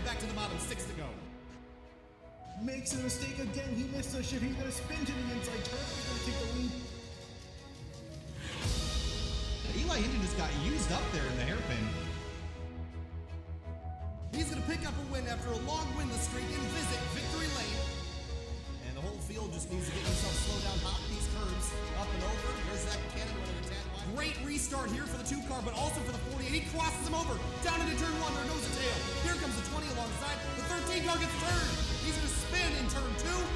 back to the bottom, 6 to go. Makes a mistake again. He missed a shift. He's going to spin to the inside turn. He's going to take the lead. Eli Hinton just got used up there in the hairpin. He's going to pick up a win after a long winless streak and visit victory lane. And the whole field just needs to get himself slowed down, hop these curves up and over. There's that cannon running a tad wide. Great restart here for the 2 car, but also for the 48. He crosses him over. Down into turn 1, there goes the tail. Here comes the 20 alongside. The 13 car gets turned. He's going to spin in turn 2.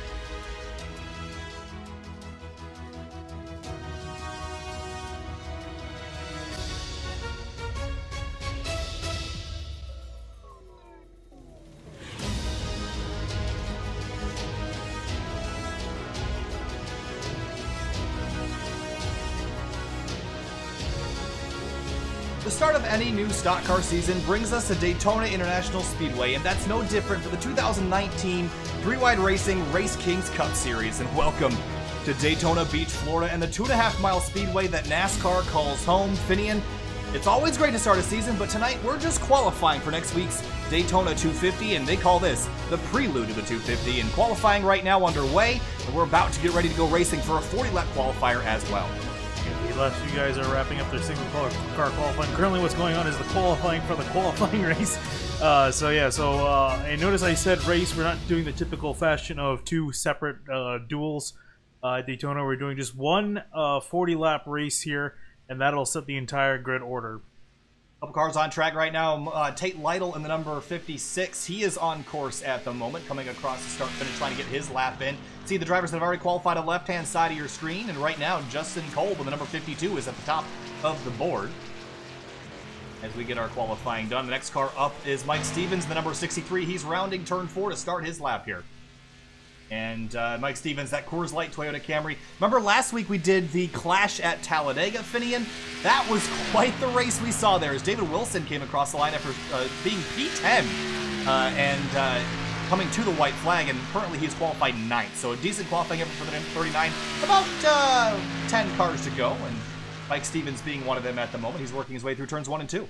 The start of any new stock car season brings us to Daytona International Speedway, and that's no different for the 2019 3WideRacing RaceKings Cup Series. And welcome to Daytona Beach, Florida, and the 2.5-mile speedway that NASCAR calls home. Finian, it's always great to start a season, but tonight we're just qualifying for next week's Daytona 250, and they call this the Prelude to the 250. And qualifying right now underway, and we're about to get ready to go racing for a 40-lap qualifier as well. The last few guys are wrapping up their single car qualifying. Currently what's going on is the qualifying for the qualifying race. And notice I said race. We're not doing the typical fashion of 2 separate duels. At Daytona, we're doing just one 40-lap race here, and that'll set the entire grid order. Couple cars on track right now. Tate Lytle in the number 56. He is on course at the moment, coming across the start finish, trying to get his lap in. See the drivers that have already qualified on the left-hand side of your screen, and right now Justin Kolb in the number 52 is at the top of the board. As we get our qualifying done, the next car up is Mike Stevens, the number 63. He's rounding turn 4 to start his lap here. And Mike Stevens, that Coors Light Toyota Camry. Remember last week we did the Clash at Talladega, Finian? That was quite the race we saw there as David Wilson came across the line after being P10 and coming to the white flag, and currently he's qualified 9th. So a decent qualifying effort for the 39. About 10 cars to go, and Mike Stevens being one of them at the moment. He's working his way through turns 1 and 2.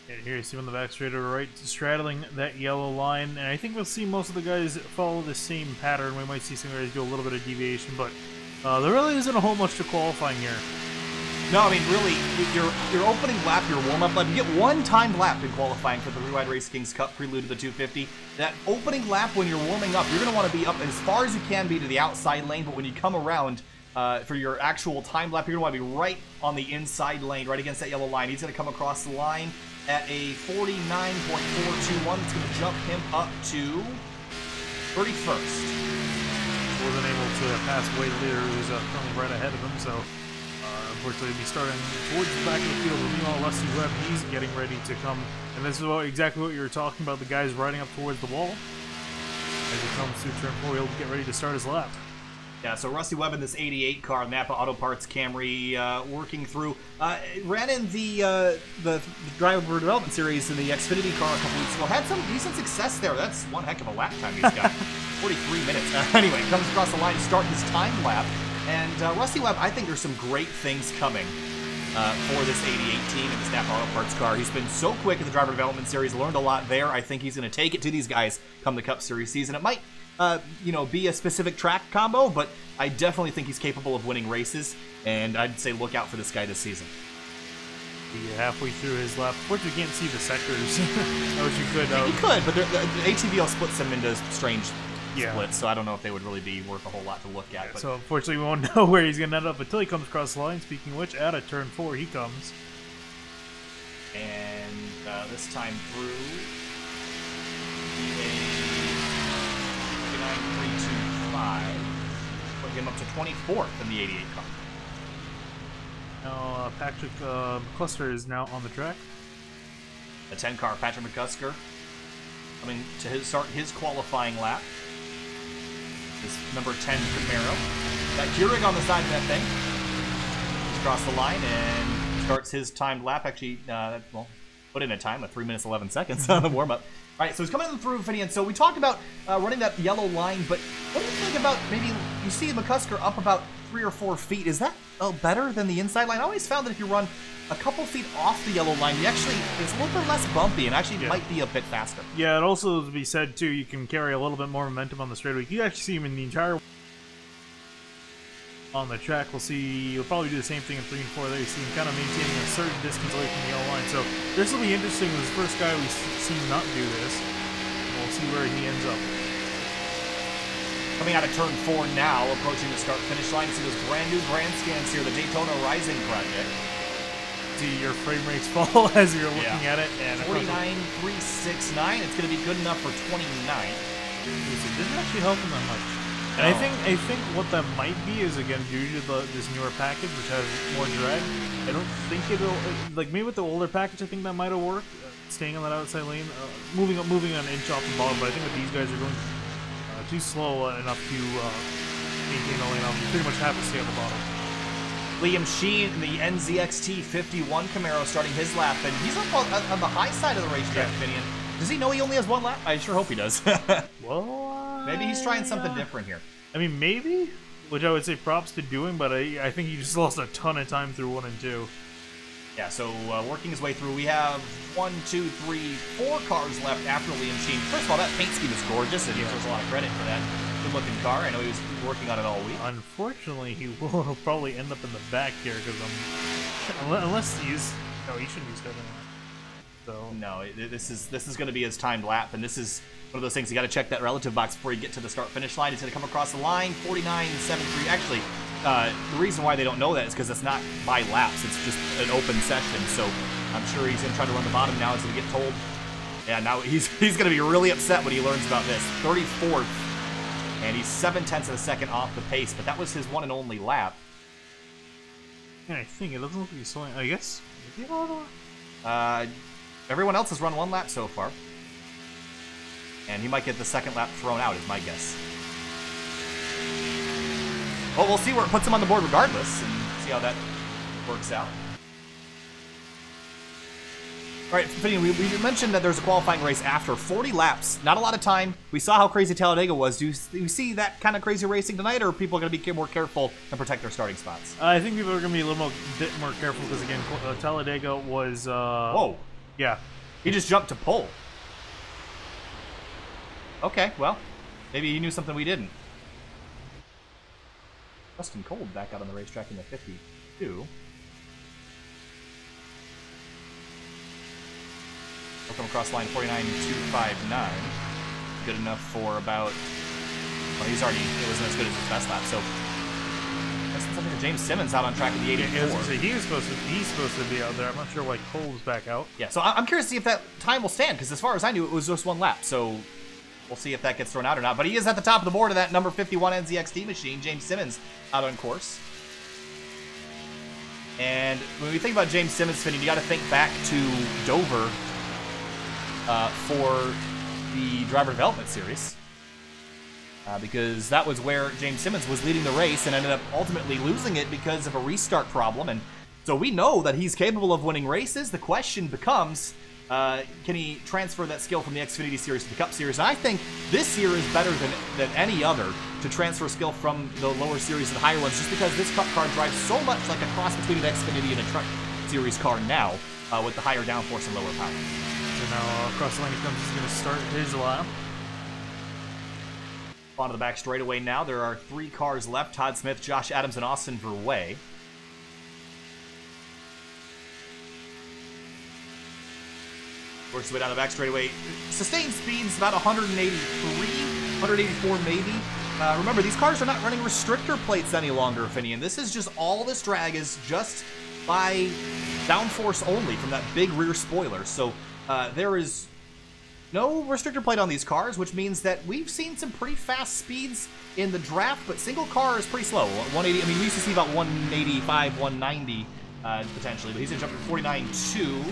And here you see on the back straight to the right, straddling that yellow line, and I think we'll see most of the guys follow the same pattern. We might see some guys do a little bit of deviation, but there really isn't a whole much to qualifying here. No, I mean, really, your opening lap, your warm-up lap, you get one timed lap in qualifying for the 3WideRacing Cup Prelude to the 250. That opening lap when you're warming up, you're going to want to be up as far as you can be to the outside lane, but when you come around for your actual time lap, you're going to want to be right on the inside lane, right against that yellow line. He's going to come across the line at a 49.421. It's going to jump him up to 31st. Wasn't able to pass away the leader who's currently right ahead of him, so unfortunately he'll be starting towards the back of the field. Meanwhile, Rusty Webb, he's getting ready to come, and this is exactly what you were talking about, the guys riding up towards the wall. As he comes through turn 4, he'll get ready to start his lap. Yeah, so Rusty Webb in this 88 car, Napa Auto Parts Camry, working through. Ran in the driver development series in the Xfinity car a couple weeks ago. Had some decent success there. That's one heck of a lap time he's got. 43 minutes. Anyway, comes across the line to start his time lap. And Rusty Webb, I think there's some great things coming for this 88 team and this Napa Auto Parts car. He's been so quick in the driver development series, learned a lot there. I think he's going to take it to these guys come the Cup Series season. It might be a specific track combo, but I definitely think he's capable of winning races, and I'd say look out for this guy this season. Halfway through his lap, of course you can't see the sectors. I wish you could. You could, but the ATVL splits them into strange splits, so I don't know if they would really be worth a whole lot to look at. But. So unfortunately we won't know where he's going to end up until he comes across the line. Speaking of which, out of turn 4 he comes. And this time through, a 9.325, put him up to 24th in the 88 car. Now Patrick McCluster is now on the track. The 10 car, Patrick McCusker, coming to start his qualifying lap. This number 10 Camaro. Got Keurig on the side of that thing. He's across the line and starts his timed lap. Actually, put in a time of 3 minutes 11 seconds on the warm-up. All right, so he's coming through, Finian. So we talked about running that yellow line, but what do you think about maybe you see McCusker up about 3 or 4 feet? Is that better than the inside line? I always found that if you run a couple feet off the yellow line, you actually it's a little bit less bumpy and actually might be a bit faster. Yeah, it also to be said too, you can carry a little bit more momentum on the straightaway. You actually see him in the entire on the track. We'll see. You'll probably do the same thing in 3 and 4. There you see him kind of maintaining a certain distance away from the yellow line. So this will be interesting. This is the first guy we've seen not do this. We'll see where he ends up. Coming out of turn 4 now, approaching the start-finish line. See those brand new grandstands here, the Daytona Rising project. See your frame rates fall as you're looking at it. And 49.369. It's going to be good enough for 29. It didn't actually help him that much. And I think what that might be is, again, due to this newer package, which has more drag. I don't think it'll, like, maybe with the older package, I think that might have worked. Staying on that outside lane, moving an inch off the bottom, but I think that these guys are going too slow enough to maintain the lane off. You pretty much have to stay on the bottom. Liam Sheen in the NZXT 51 Camaro starting his lap, and he's up on the high side of the racetrack, Finian. Does he know he only has 1 lap? I sure hope he does. Well, maybe he's trying something different here. I mean, maybe, which I would say props to doing, but I think he just lost a ton of time through 1 and 2. Yeah, so working his way through, we have 1, 2, 3, 4 cars left after Liam Sheen. First of all, that paint scheme is gorgeous, and he deserves a lot of credit for that good-looking car. I know he was working on it all week. Unfortunately, he will probably end up in the back here because unless he's he shouldn't be starting that. So no, this is going to be his timed lap, and this is one of those things you got to check that relative box before you get to the start-finish line. He's going to come across the line, 49.73. Actually, the reason why they don't know that is because it's not by laps; it's just an open session. So I'm sure he's going to try to run the bottom now. He's going to get told. Yeah, now he's going to be really upset when he learns about this. 34th, and he's 0.7 of a second off the pace. But that was his one and only lap. Yeah, I think it doesn't look like he's slowing. I guess maybe everyone else has run 1 lap so far. And he might get the 2nd lap thrown out, is my guess. Well, we'll see where it puts him on the board regardless, and see how that works out. All right, Finian, we mentioned that there's a qualifying race after 40 laps. Not a lot of time. We saw how crazy Talladega was. Do you see that kind of crazy racing tonight, or are people going to be more careful and protect their starting spots? I think people are going to be a little bit more careful because, again, Talladega was... Whoa. Yeah. He just jumped to pole. Okay, well, maybe he knew something we didn't. Justin Cold back out on the racetrack in the 52. We'll come across line 49.259. Good enough for about... Well, he's already... It wasn't as good as his best lap, so... That's something to James Simmons out on track at the 84. Yeah, he's supposed to be out there. I'm not sure why Cole's back out. Yeah, so I'm curious to see if that time will stand, because as far as I knew, it was just 1 lap, so... We'll see if that gets thrown out or not. But he is at the top of the board of that number 51 NZXT machine. James Simmons out on course. And when we think about James Simmons, Finney, you got to think back to Dover for the Driver Development Series. Because that was where James Simmons was leading the race and ended up ultimately losing it because of a restart problem. And so we know that he's capable of winning races. The question becomes... can he transfer that skill from the Xfinity Series to the Cup Series? And I think this year is better than any other to transfer skill from the lower series to the higher ones, just because this Cup car drives so much like a cross between an Xfinity and a Truck Series car now, with the higher downforce and lower power. So now across the line he comes, he's going to start his lap. Onto the back straightaway now. There are 3 cars left. Todd Smith, Josh Adams, and Austin Verwey. Works his way down the back straightaway. Sustained speed's about 183, 184 maybe. Remember, these cars are not running restrictor plates any longer, Finian. This is just all this drag is just by downforce only from that big rear spoiler. So there is no restrictor plate on these cars, which means that we've seen some pretty fast speeds in the draft, but single car is pretty slow. 180. I mean, we used to see about 185, 190 potentially, but he's gonna jump to 49.2.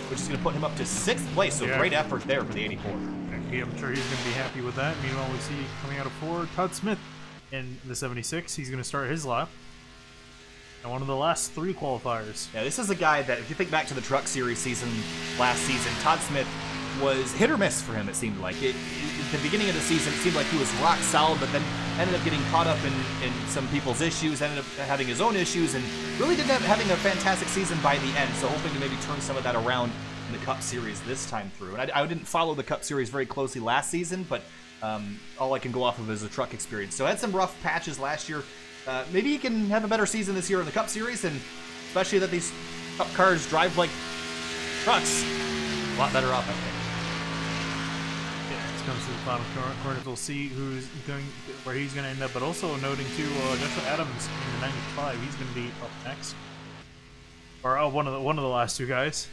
Which is going to put him up to 6th place, so great effort there for the 84. I'm sure he's going to be happy with that. Meanwhile, we see coming out of 4, Todd Smith in the 76. He's going to start his lap. And one of the last 3 qualifiers. Yeah, this is a guy that, if you think back to the Truck Series season last season, Todd Smith was hit or miss for him, it seemed like. At the beginning of the season, it seemed like he was rock solid, but then ended up getting caught up in some people's issues, ended up having his own issues, and really didn't having a fantastic season by the end, so hoping to maybe turn some of that around in the Cup Series this time through. And I didn't follow the Cup Series very closely last season, but all I can go off of is a truck experience. So I had some rough patches last year. Maybe he can have a better season this year in the Cup Series, and especially that these Cup cars drive like trucks. A lot better off, I think. Yeah, this comes to the bottom corners. We'll see where he's going to end up, but also noting too, Joshua Adams in the 95. He's going to be up next, or one of the last two guys.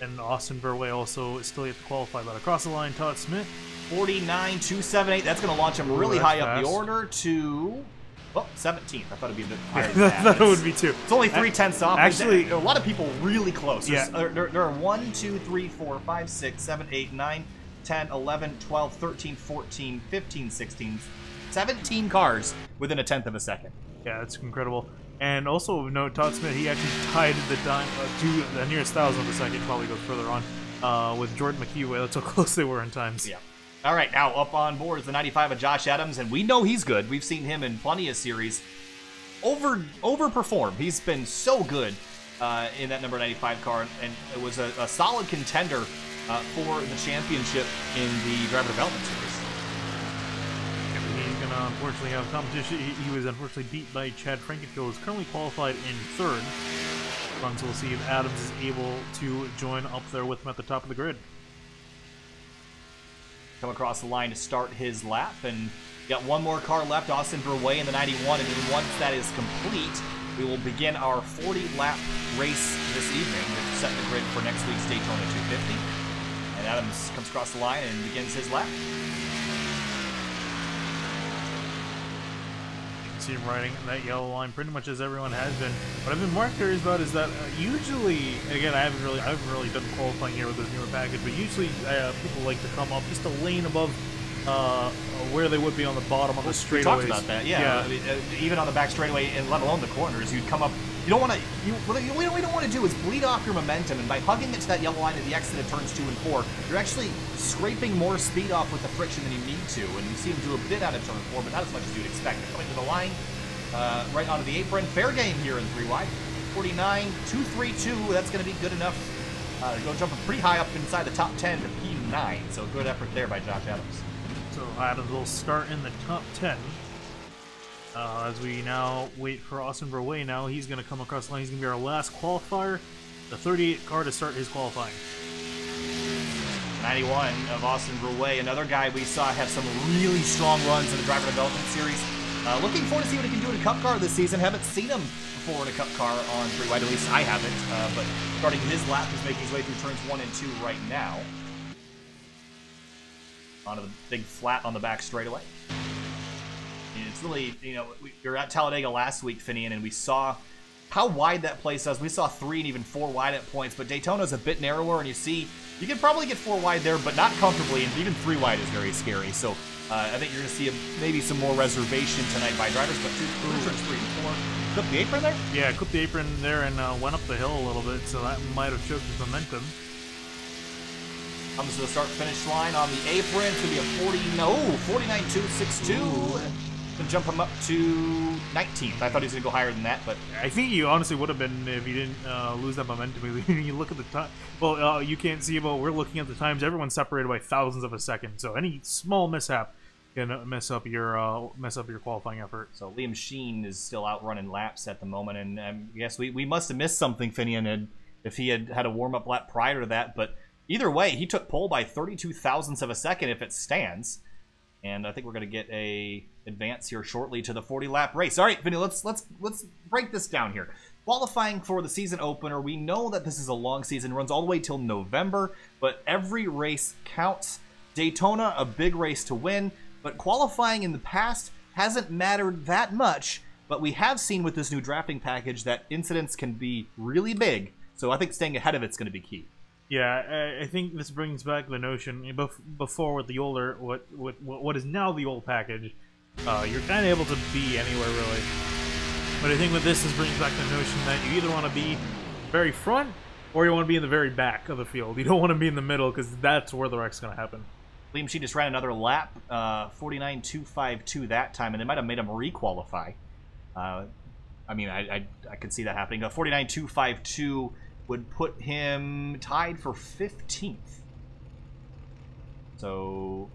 And Austin Burway also is still yet to qualify, but across the line, Todd Smith. 49.278. That's going to launch him really high up the order to, well, 17th. I thought it'd be a bit higher than that. That would be too. It's only 3/10 off. Actually, there are a lot of people really close. Yeah. There are 1, 2, 3, 4, 5, 6, 7, 8, 9, 10, 11, 12, 13, 14, 15, 16, 17 cars within a tenth of a second. Yeah, that's incredible. And also note, Todd Smith, he actually tied the time to the nearest thousandth of a second, probably goes further on, with Jordan McKee. That's how close they were in times. Yeah. All right, now up on board is the 95 of Josh Adams, and we know he's good. We've seen him in plenty of series overperform. He's been so good in that number 95 car, and it was a solid contender for the championship in the driver development series. He's going to unfortunately have competition. He was unfortunately beat by Chad Frankenfield, who's currently qualified in third. So we'll see if Adams is able to join up there with him at the top of the grid. Come across the line to start his lap, and got one more car left, Austin Burway in the 91, and then once that is complete, we will begin our 40-lap race this evening to set the grid for next week's Daytona 250. And Adams comes across the line and begins his lap. See him riding that yellow line pretty much as everyone has been. What I've been more curious about is that usually, again, I haven't really done qualifying here with this newer package, but usually people like to come up just a lane above where they would be on the bottom of the straightaways. We talked about that, yeah. I mean, even on the back straightaway, and let alone the corners, you'd come up. You don't want to. What we don't want to do is bleed off your momentum, and by hugging it to that yellow line at the exit of turns 2 and 4, you're actually scraping more speed off with the friction than you need to. And you see him do a bit out of turn 4, but not as much as you'd expect. Coming to the line, right onto the apron, fair game here in 3 wide. 49.232. That's going to be good enough. Go jumping pretty high up inside the top 10 to P9. So good effort there by Josh Adams. So Adams will start in the top 10. As we now wait for Austin Burway now, he's going to come across the line. He's going to be our last qualifier, the 38 car to start his qualifying. 91 of Austin Burway, another guy we saw have some really strong runs in the driver development series. Looking forward to see what he can do in a Cup car this season. Haven't seen him before in a Cup car on 3 wide, at least I haven't. But starting his lap, he's making his way through turns 1 and 2 right now. Onto the big flat on the back straightaway. It's really, you know, we were at Talladega last week, Finian, and we saw how wide that place is. We saw 3 and even 4 wide at points, but Daytona's a bit narrower, and you see you can probably get 4 wide there, but not comfortably, and even 3 wide is very scary. So I think you're going to see maybe some more reservation tonight by drivers, but turns 3 and 4. Clipped the apron there? Yeah, clipped the apron there and went up the hill a little bit, so that might have choked his momentum. Comes to the start-finish line on the apron. It's going to be a 49.262. Gonna jump him up to 19th. I thought he was going to go higher than that, but I think he honestly would have been if he didn't lose that momentum. You look at the time. Well, you can't see, but we're looking at the times. Everyone's separated by thousandths of a second, so any small mishap can mess up your qualifying effort. So Liam Sheen is still out running laps at the moment, and I guess we must have missed something, Finian, if he had a warm-up lap prior to that. But either way, he took pole by 32 thousandths of a second if it stands. And I think we're going to get a advance here shortly to the 40-lap race. All right, Vinny, let's break this down here. Qualifying for the season opener, we know that this is a long season, runs all the way till November, but every race counts. Daytona, a big race to win, but qualifying in the past hasn't mattered that much, but we have seen with this new drafting package that incidents can be really big, so I think staying ahead of it's going to be key. Yeah, I think this brings back the notion before with the older what is now the old package. You're kind of able to be anywhere really, but I think with this brings back the notion that you either want to be very front or you want to be in the very back of the field. You don't want to be in the middle because that's where the wreck's going to happen. Liam Sheen just ran another lap, 49.252 that time, and they might have made him requalify. I mean, I could see that happening. 49.252 would put him tied for 15th. So,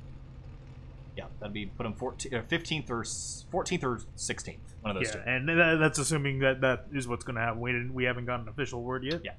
yeah, that'd be put him 15th or 14th or 16th. One of those two. And that's assuming that is what's going to happen. We haven't gotten an official word yet. Yeah.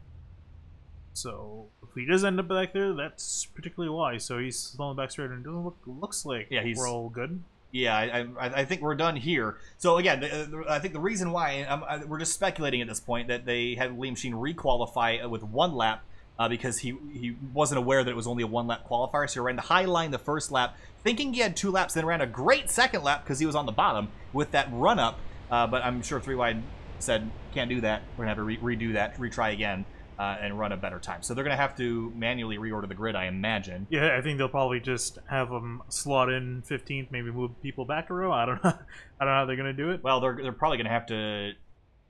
So if he does end up back there, that's particularly why. So he's falling back straight, and it doesn't looks like we're all good. Yeah, I think we're done here. So again, I think the reason why we're just speculating at this point that they had Liam Sheen requalify with 1 lap because he wasn't aware that it was only a 1 lap qualifier. So he ran the high line the first lap, thinking he had 2 laps, then ran a great second lap because he was on the bottom with that run up. But I'm sure 3Wide said can't do that. We're gonna have to redo that, retry again. And run a better time. So they're going to have to manually reorder the grid, I imagine. Yeah, I think they'll probably just have them slot in 15th, maybe move people back a row. I don't know. I don't know how they're going to do it. Well, they're probably going to have to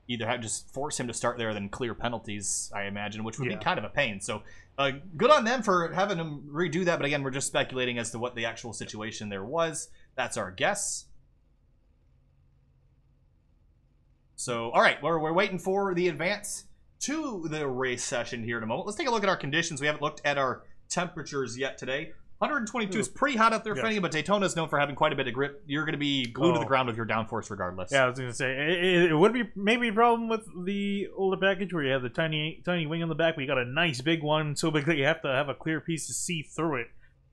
either just force him to start there, then clear penalties, I imagine, which would be kind of a pain. So good on them for having them redo that. But again, we're just speculating as to what the actual situation there was. That's our guess. So, all right, we're waiting for the advance to the race session here in a moment. Let's take a look at our conditions. We haven't looked at our temperatures yet today. 122 is pretty hot up there, Finney, but Daytona is known for having quite a bit of grip. You're going to be glued to the ground with your downforce regardless. Yeah, I was going to say, it would be maybe a problem with the older package where you have the tiny wing on the back, but you got a nice big one, so big that you have to have a clear piece to see through it.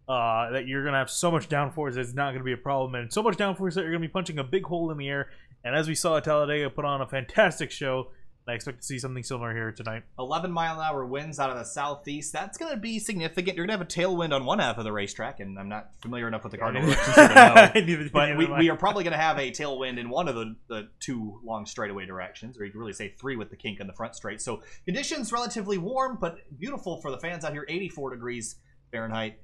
That you're going to have so much downforce that it's not going to be a problem, and so much downforce that you're going to be punching a big hole in the air. And as we saw at Talladega, put on a fantastic show. I expect to see something similar here tonight. 11-mile-an-hour winds out of the southeast. That's going to be significant. You're going to have a tailwind on one half of the racetrack, and I'm not familiar enough with the cardinal directions to know. But we are probably going to have a tailwind in one of the 2 long straightaway directions, or you can really say 3 with the kink in the front straight. So conditions relatively warm, but beautiful for the fans out here. 84 degrees Fahrenheit.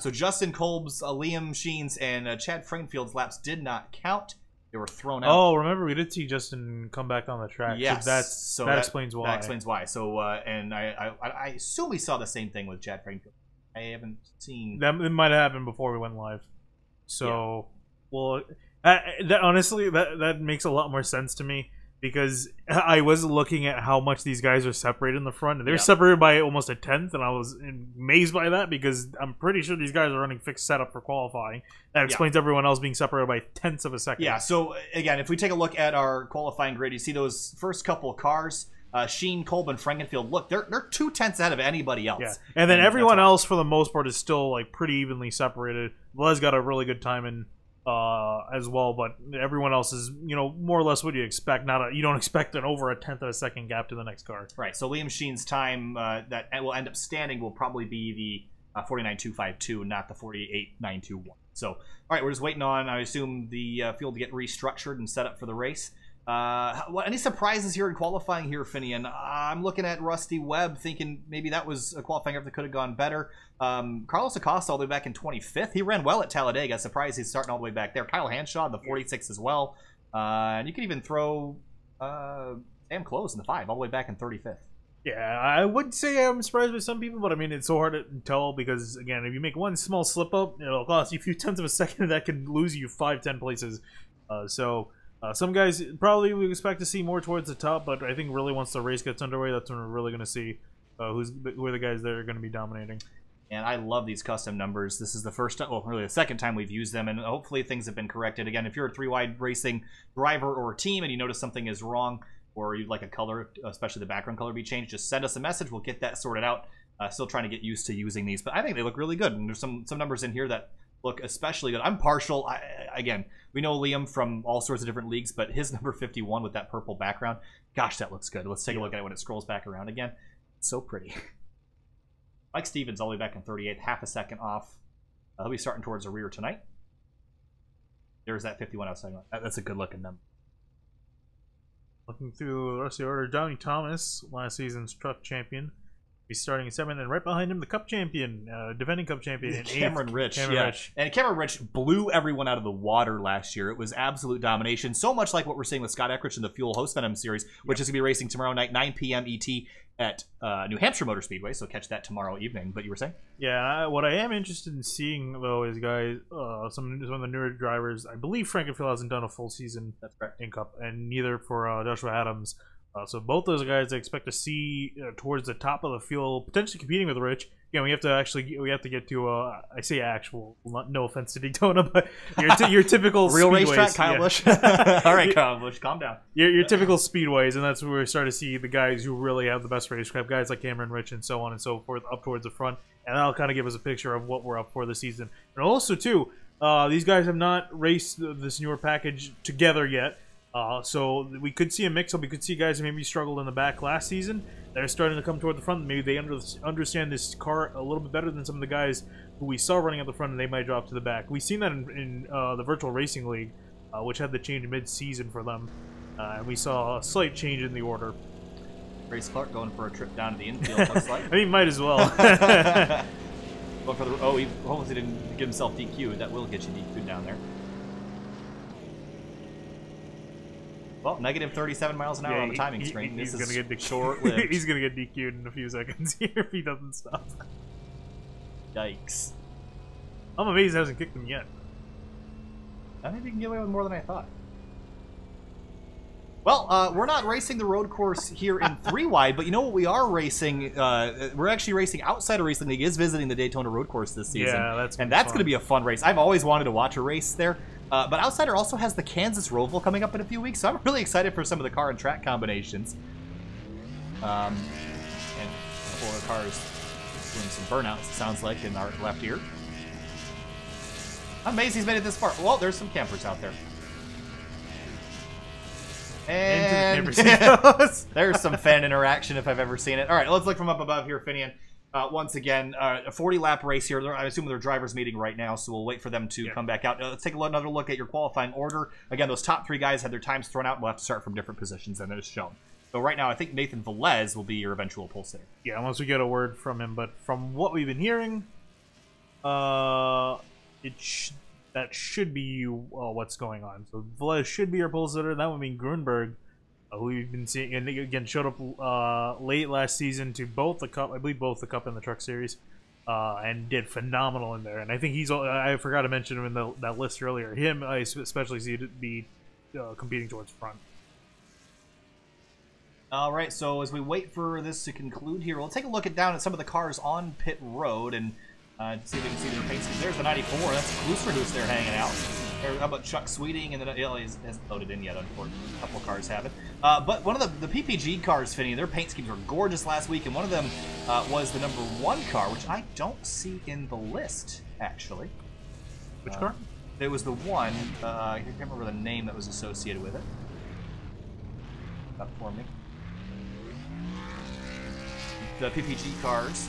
So Justin Kolb's, Liam Sheen's, and Chad Frankfield's laps did not count. They were thrown out. Oh, remember we did see Justin come back on the track. Yes, so that explains why. That explains why. So, and I assume we saw the same thing with Chad Frankfield. I haven't seen that. It might have happened before we went live. So, well, honestly, that makes a lot more sense to me because I was looking at how much these guys are separated in the front, and they're separated by almost a tenth, and I was amazed by that because I'm pretty sure these guys are running fixed setup for qualifying. That explains everyone else being separated by tenths of a second. Yeah, so again, if we take a look at our qualifying grid, you see those first couple of cars, Sheen, Kolb, and Frankenfield. Look, they're 2/10 ahead of anybody else. Yeah, and then everyone else, for the most part, is still like pretty evenly separated. Les got a really good time in as well, but everyone else is, more or less what you expect. You don't expect an over a tenth of a second gap to the next car. Right. So Liam Sheen's time that will end up standing will probably be the 49.252, not the 48.921. So, all right, we're just waiting on, I assume, the field to get restructured and set up for the race. Any surprises here in qualifying here, Finian? I'm looking at Rusty Webb thinking maybe that was a qualifying effort that could have gone better. Carlos Acosta all the way back in 25th. He ran well at Talladega. Surprised he's starting all the way back there. Kyle Hanshaw in the 46 as well. And you could even throw Sam Close in the 5 all the way back in 35th. Yeah, I would say I'm surprised with some people, but I mean, it's so hard to tell because, again, if you make one small slip up, it'll cost you a few tenths of a second, and that can lose you 5-10 places. Some guys probably we expect to see more towards the top, but I think really once the race gets underway, that's when we're really going to see who are the guys that are going to be dominating. And I love these custom numbers. This is the first time, well, really the second time we've used them, and hopefully things have been corrected. Again, if you're a 3WideRacing driver or a team and you notice something is wrong, or you'd like a color, especially the background color, be changed, just send us a message. We'll get that sorted out. Still trying to get used to using these, but I think they look really good. And there's some numbers in here that look especially good. I'm partial. Again, we know Liam from all sorts of different leagues, but his number 51 with that purple background, gosh, that looks good. Let's take a look at it when it scrolls back around again. It's so pretty. Mike Stevens all the way back in 38th, half a second off. He'll be starting towards the rear tonight. There's that 51 I was talking about. That's a good looking number. Looking through the rest of the order, Johnny Thomas, last season's truck champion, He's starting in 7th, and right behind him, the Cup champion, defending Cup champion, in 8th. Cameron Rich. And Cameron Rich blew everyone out of the water last year. It was absolute domination, so much like what we're seeing with Scott Eckrich in the Fuel Host Venom Series, which is going to be racing tomorrow night, 9 p.m. ET at New Hampshire Motor Speedway, so catch that tomorrow evening. But you were saying? Yeah, what I am interested in seeing, though, is, guys, some of the newer drivers. I believe Frank and Phil hasn't done a full season in Cup, and neither for Joshua Adams. So both those guys I expect to see towards the top of the field, potentially competing with Rich. You know, we have to get to I say actual, no offense to Daytona, but your typical real speedways. Racetrack, Kyle Busch. All right, Kyle Busch, calm down. Your typical speedways, and that's where we start to see the guys who really have the best racecraft, guys like Cameron Rich and so on and so forth, up towards the front, and that'll kind of give us a picture of what we're up for this season. And also too, these guys have not raced this newer package together yet. So we could see a mix-up. We could see guys who maybe struggled in the back last season that are starting to come toward the front. Maybe they understand this car a little bit better than some of the guys who we saw running at the front, and they might drop to the back. We've seen that in the Virtual Racing League, which had the change mid-season for them. And we saw a slight change in the order. Race Clark going for a trip down to the infield, looks like. I mean, might as well. He hopefully didn't get himself DQ'd. That will get you DQ'd down there. Well, negative 37 miles an hour on the timing screen. This is gonna get short-lived. He's going to get DQ'd in a few seconds here if he doesn't stop. Yikes. I'm amazed he hasn't kicked him yet. I think he can get away with more than I thought. Well, we're not racing the road course here in 3-wide, but you know what we are racing? We're actually racing outside of Racing League. Is visiting the Daytona road course this season. Yeah, that's going to be a fun race. I've always wanted to watch a race there. But Outsider also has the Kansas Roval coming up in a few weeks, so I'm really excited for some of the car and track combinations. And a couple of cars doing some burnouts, it sounds like, in our left ear. I'm amazed he's made it this far. Well, there's some campers out there. And there's some fan interaction if I've ever seen it. All right, let's look from up above here, Finian. Once again, a 40-lap race here. I assume they're drivers meeting right now, so we'll wait for them to come back out. Let's take another look at your qualifying order. Again, those top 3 guys had their times thrown out, and we'll have to start from different positions than it is shown. So right now, I think Nathan Velez will be your eventual pole sitter. Yeah, unless we get a word from him. But from what we've been hearing, that should be what's going on. So Velez should be your pole sitter. That would mean Grunberg, who we've been seeing, and again showed up late last season to both the Cup, I believe both the Cup and the Truck Series, and did phenomenal in there. And I think I forgot to mention him in that list earlier. Him, I especially see to be competing towards front. All right, so as we wait for this to conclude here, we'll take a look down at some of the cars on pit road and see if we can see their pace. There's the 94. That's Kluster who's there hanging out. How about Chuck Sweeting? And then he hasn't loaded in yet, unfortunately. A couple cars haven't. But one of the PPG cars, Finney, their paint schemes were gorgeous last week, and one of them was the number 1 car, which I don't see in the list, actually. Which car? It was the one. I can't remember the name that was associated with it. Up for me. The PPG cars.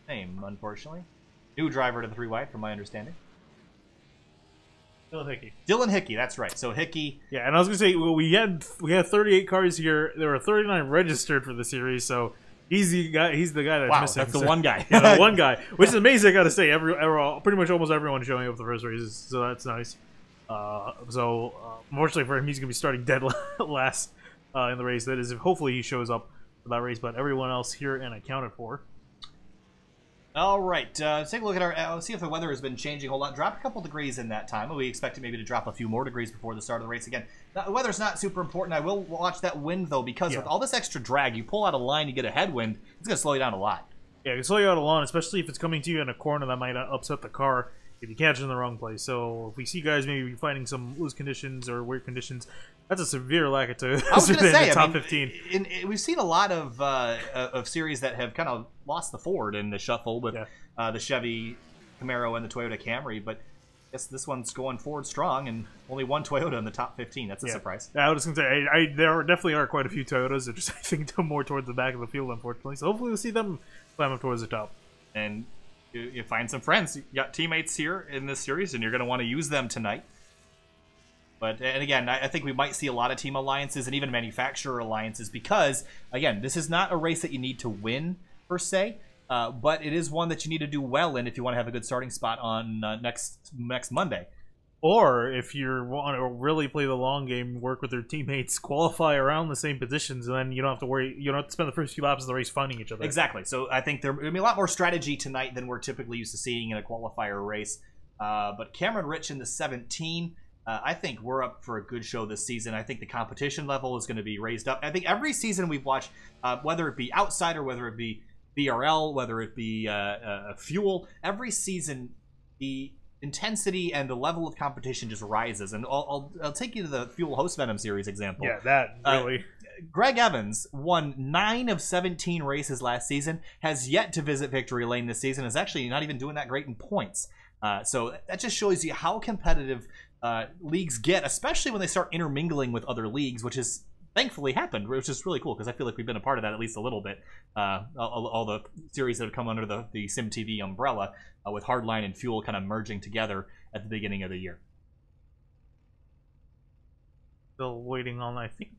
Name, unfortunately. New driver to the 3-wide, from my understanding. Dylan Hickey. Dylan Hickey, that's right. So Hickey. Yeah, and I was gonna say, well, we had 38 cars here. There were 39 registered for the series, so he's the guy. He's the guy that's missing. That's the one guy. Yeah, the one guy, which is amazing. I gotta say, pretty much almost everyone showing up for the first races, so that's nice. Unfortunately for him, he's gonna be starting dead last in the race. That is, hopefully he shows up for that race, but everyone else here and accounted for. All right, let's take a look at see if the weather has been changing a whole lot. Dropped a couple degrees in that time. We expect it maybe to drop a few more degrees before the start of the race again. Now, the weather's not super important. I will watch that wind, though, because with all this extra drag, you pull out a line, you get a headwind, it's going to slow you down a lot. Yeah, it can slow you out a lot, especially if it's coming to you in a corner that might upset the car if you catch it in the wrong place. So if we see guys maybe finding some loose conditions or weird conditions, that's a severe lack of I was going to say, top 15. We've seen a lot of series that have kind of lost the Ford in the shuffle with the Chevy Camaro and the Toyota Camry, but I guess this one's going forward strong, and only one Toyota in the top 15. That's a surprise. Yeah, I was going to say, there definitely are quite a few Toyotas. They're just, I think, more towards the back of the field, unfortunately. So hopefully we'll see them climb up towards the top. And you find some friends. You got teammates here in this series, and you're going to want to use them tonight. And again, I think we might see a lot of team alliances and even manufacturer alliances because, again, this is not a race that you need to win, per se, but it is one that you need to do well in if you want to have a good starting spot on next Monday. Or if you want to really play the long game, work with your teammates, qualify around the same positions, and then you don't have to worry. You don't have to spend the first few laps of the race finding each other. Exactly. So I think there'll be a lot more strategy tonight than we're typically used to seeing in a qualifier race. But Cameron Rich in the 17, I think we're up for a good show this season. I think the competition level is going to be raised up. I think every season we've watched, whether it be Outsider, whether it be VRL, whether it be Fuel, every season the intensity and the level of competition just rises. And I'll take you to the Fuel Host Venom Series example. Yeah, that really. Greg Evans won 9 of 17 races last season, has yet to visit victory lane this season, is actually not even doing that great in points. So that just shows you how competitive leagues get, especially when they start intermingling with other leagues, which has thankfully happened, which is really cool because I feel like we've been a part of that at least a little bit. All the series that have come under the SimTV umbrella, with Hardline and Fuel kind of merging together at the beginning of the year. Still waiting on, I think,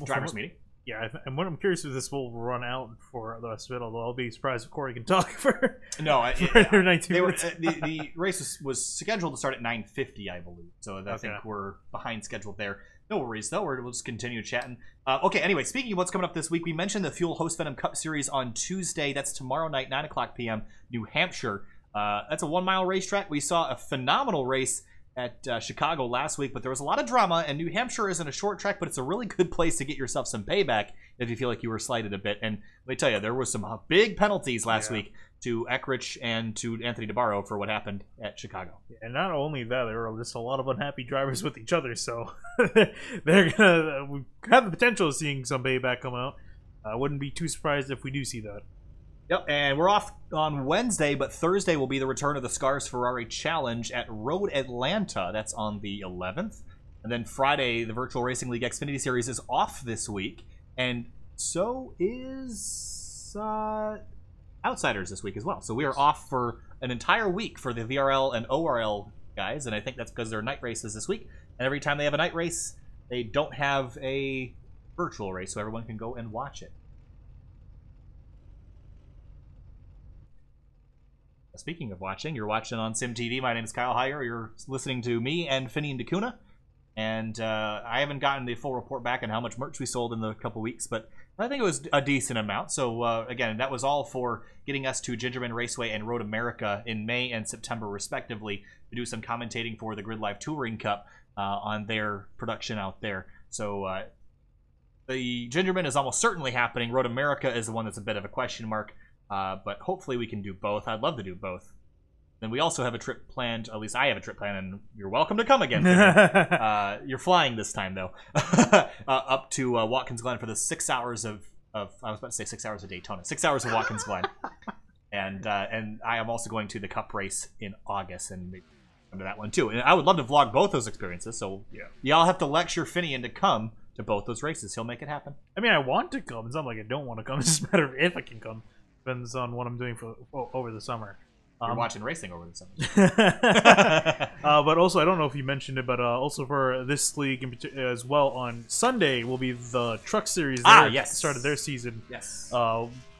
drivers meeting. Yeah, and what I'm curious if this will run out for the rest of it, although I'll be surprised if Corey can talk for for 19 minutes. The race was scheduled to start at 9:50, I believe. So I think we're behind schedule there. No worries, though. We'll just continue chatting. Okay, anyway, speaking of what's coming up this week, we mentioned the Fuel Host Venom Cup Series on Tuesday. That's tomorrow night, 9 o'clock p.m., New Hampshire. That's a 1-mile racetrack. We saw a phenomenal race at Chicago last week, but there was a lot of drama, and New Hampshire isn't a short track, but it's a really good place to get yourself some payback if you feel like you were slighted a bit. And let me tell you, there was some big penalties last week to Eckrich and to Anthony DeBarro for what happened at Chicago. And not only that, there were just a lot of unhappy drivers with each other, so they're gonna we have the potential of seeing some payback come out. I wouldn't be too surprised if we do see that. Yep, and we're off on Wednesday, but Thursday will be the return of the Scars Ferrari Challenge at Road Atlanta. That's on the 11th. And then Friday, the Virtual Racing League Xfinity Series is off this week. And so is Outsiders this week as well. So we are off for an entire week for the VRL and ORL guys. And I think that's because there are night races this week. And every time they have a night race, they don't have a virtual race, so everyone can go and watch it. Speaking of watching, you're watching on SimTV. My name is Kyle Heyer. You're listening to me and Finian DeCuna. And I haven't gotten the full report back on how much merch we sold in the couple weeks, but I think it was a decent amount. So, again, that was all for getting us to Gingerman Raceway and Road America in May and September, respectively, to do some commentating for the Grid Live Touring Cup on their production out there. So, the Gingerman is almost certainly happening. Road America is the one that's a bit of a question mark. But hopefully we can do both. I'd love to do both. Then we also have a trip planned. At least I have a trip planned, and you're welcome to come again. You're flying this time, though, up to Watkins Glen for the 6 hours of I was about to say 6 hours of Daytona, 6 hours of Watkins Glen, and I am also going to the Cup race in August, and maybe come to that one too. And I would love to vlog both those experiences. So y'all have to lecture Finian to come to both those races. He'll make it happen. I mean, I want to come. It's not like I don't want to come. It's just a matter of if I can come. Depends on what I'm doing for over the summer. You're watching racing over the summer. But also, I don't know if you mentioned it, but also for this league as well, on Sunday will be the Truck Series. Yes. Started their season. Yes.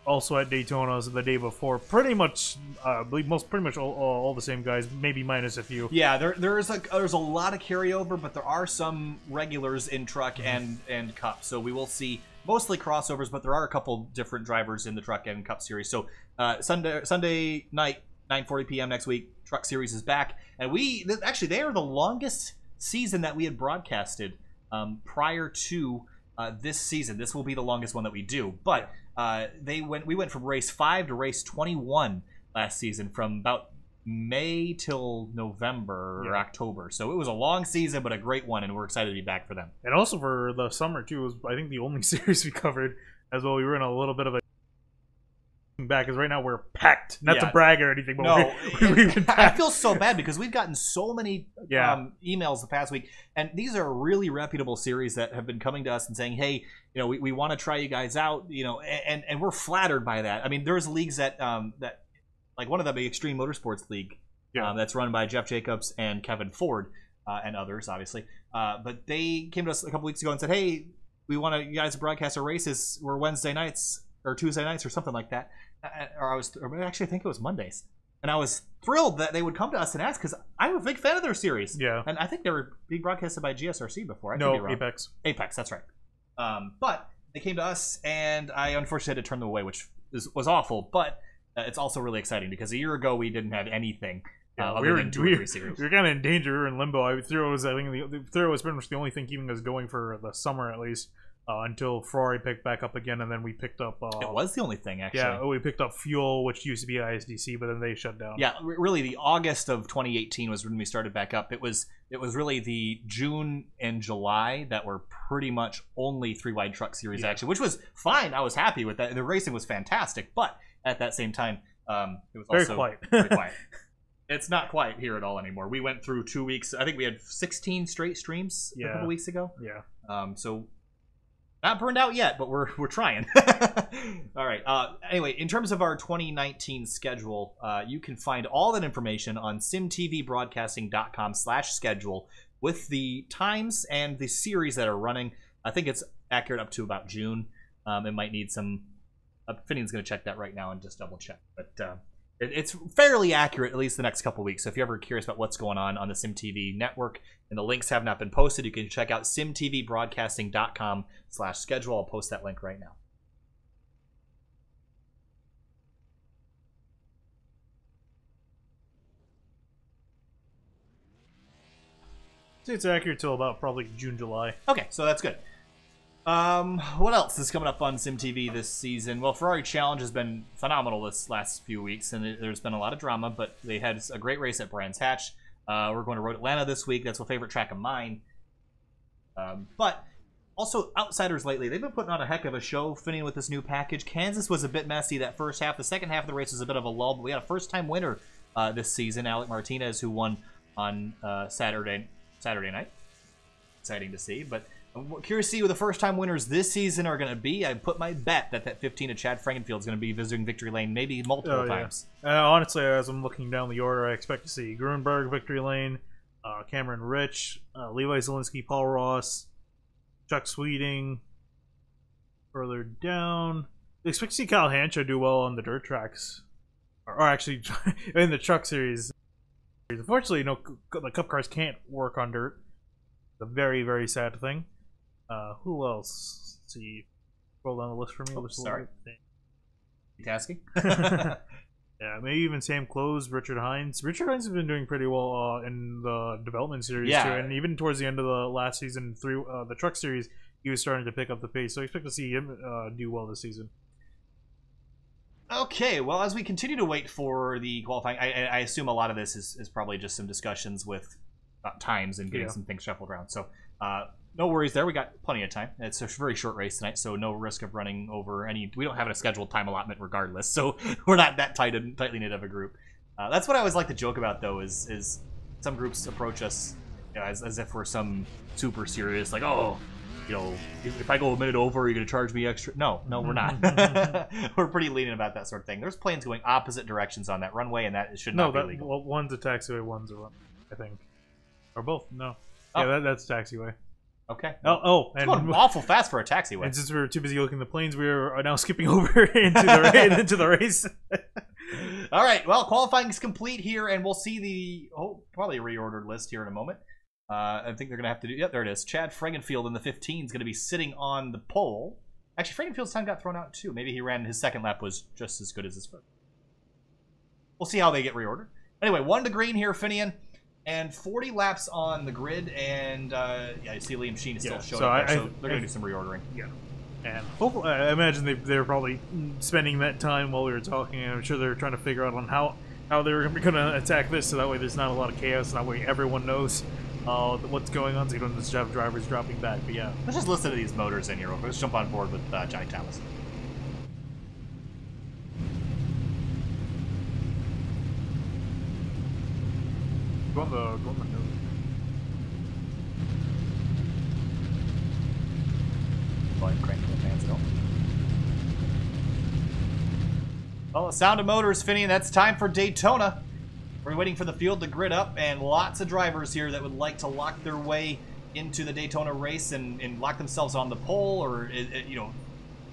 Also at Daytona the day before. Pretty much, I believe pretty much all the same guys, maybe minus a few. Yeah, there's a lot of carryover, but there are some regulars in Truck and Cup. So we will see mostly crossovers, but there are a couple different drivers in the Truck and Cup Series. So Sunday night, 9:40 p.m. next week, Truck Series is back. And actually, they are the longest season that we had broadcasted prior to this season. This will be the longest one that we do. But we went from race 5 to race 21 last season, from about May till November or October. So it was a long season, but a great one, and we're excited to be back for them. And also for the summer, too, was I think the only series we covered as well. We were in a little bit of a back, because right now we're packed. Not to brag or anything, but I feel so bad because we've gotten so many emails the past week, and these are really reputable series that have been coming to us and saying, hey, we want to try you guys out, and we're flattered by that. I mean, there's leagues that like one of them, the Extreme Motorsports League, that's run by Jeff Jacobs and Kevin Ford. and others, obviously. But they came to us a couple weeks ago and said, hey, we want you guys to broadcast our races. We're Wednesday nights or Tuesday nights or something like that. Or actually, I think it was Mondays. And I was thrilled that they would come to us and ask, because I'm a big fan of their series. Yeah. And I think they were being broadcasted by GSRC before. No, Apex. Apex, that's right. But they came to us, and I unfortunately had to turn them away, which was awful. But it's also really exciting, because a year ago we didn't have anything. We were kind of in danger. We were in limbo. I think Thero was pretty much the only thing keeping us going for the summer, at least. Until Ferrari picked back up again, and then we picked up... it was the only thing, actually. Yeah, we picked up Fuel, which used to be ISDC, but then they shut down. Yeah, really, the August of 2018 was when we started back up. It was really the June and July that were pretty much only 3-wide truck series action, which was fine. I was happy with that. The racing was fantastic, but at that same time, it was also very quiet. It's not quiet here at all anymore. We went through 2 weeks. I think we had 16 straight streams a couple weeks ago. Yeah. So... not burned out yet, but we're trying. All right. Anyway, in terms of our 2019 schedule, you can find all that information on simtvbroadcasting.com/schedule with the times and the series that are running. I think it's accurate up to about June. It might need some... Finian's going to check that right now and just double check. But it's fairly accurate, at least the next couple weeks. So if you're ever curious about what's going on the SimTV network and the links have not been posted, you can check out simtvbroadcasting.com/schedule. I'll post that link right now. It's accurate till about probably June, July. Okay, so that's good. What else is coming up on SimTV this season? Well, Ferrari Challenge has been phenomenal this last few weeks, and there's been a lot of drama, but they had a great race at Brands Hatch. We're going to Road Atlanta this week. That's a favorite track of mine. But also, Outsiders lately, they've been putting on a heck of a show, Finian, with this new package. Kansas was a bit messy that first half. The second half of the race was a bit of a lull, but we had a first-time winner this season, Alec Martinez, who won on Saturday night. Exciting to see, but... I'm curious to see who the first-time winners this season are going to be. I put my bet that 15 of Chad Frankenfield is going to be visiting Victory Lane maybe multiple times. Honestly, as I'm looking down the order, I expect to see Grunberg, Victory Lane, Cameron Rich, Levi Zielinski, Paul Ross, Chuck Sweeting. Further down, I expect to see Kyle Hancha do well on the dirt tracks. Or actually, in the truck series. Unfortunately, the Cup cars can't work on dirt. It's a very, very sad thing. Who else? Let's see. Scroll down the list for me. Sorry. Tasking? Yeah, maybe even Sam Close, Richard Hines. Richard Hines has been doing pretty well in the development series too, and even towards the end of the last season, through the truck series, he was starting to pick up the pace. So I expect to see him do well this season. Okay, well, as we continue to wait for the qualifying, I assume a lot of this is probably just some discussions with times and getting some things shuffled around. So no worries there. We got plenty of time. It's a very short race tonight, so no risk of running over any... We don't have a scheduled time allotment regardless, so we're not that tightly knit of a group. That's what I always like to joke about, though, is some groups approach us as if we're some super serious, like, oh, if I go a minute over, are you going to charge me extra? No, we're not. We're pretty lenient about that sort of thing. There's planes going opposite directions on that runway, and that should not be legal. Well, one's a taxiway, one's a run, I think. Or both, no. Oh. Yeah, that's taxiway. Okay. And going awful fast for a taxiway. And since we were too busy looking at the planes, we are now skipping over into the race. All right. Well, qualifying is complete here, and we'll see the probably a reordered list here in a moment. I think they're going to have to do... Yep, there it is. Chad Frankenfield in the 15 is going to be sitting on the pole. Actually, Frankenfield's time got thrown out, too. Maybe he ran... His second lap was just as good as his first. We'll see how they get reordered. Anyway, 1 to green here, Finian. And 40 laps on the grid, and I see Liam Sheen is still showing up there, so they're going to do some reordering. Yeah. And hopefully, I imagine they're probably spending that time while we were talking, and I'm sure they're trying to figure out on how they're going to attack this, so that way there's not a lot of chaos, and that way everyone knows what's going on, so you don't just have drivers dropping back. But yeah. Let's just listen to these motors in here real quick. Let's jump on board with Johnny Thomas. Go on the nose. Well, the sound of motors, Finian. That's time for Daytona. We're waiting for the field to grid up, and lots of drivers here that would like to lock their way into the Daytona race and lock themselves on the pole, or you know,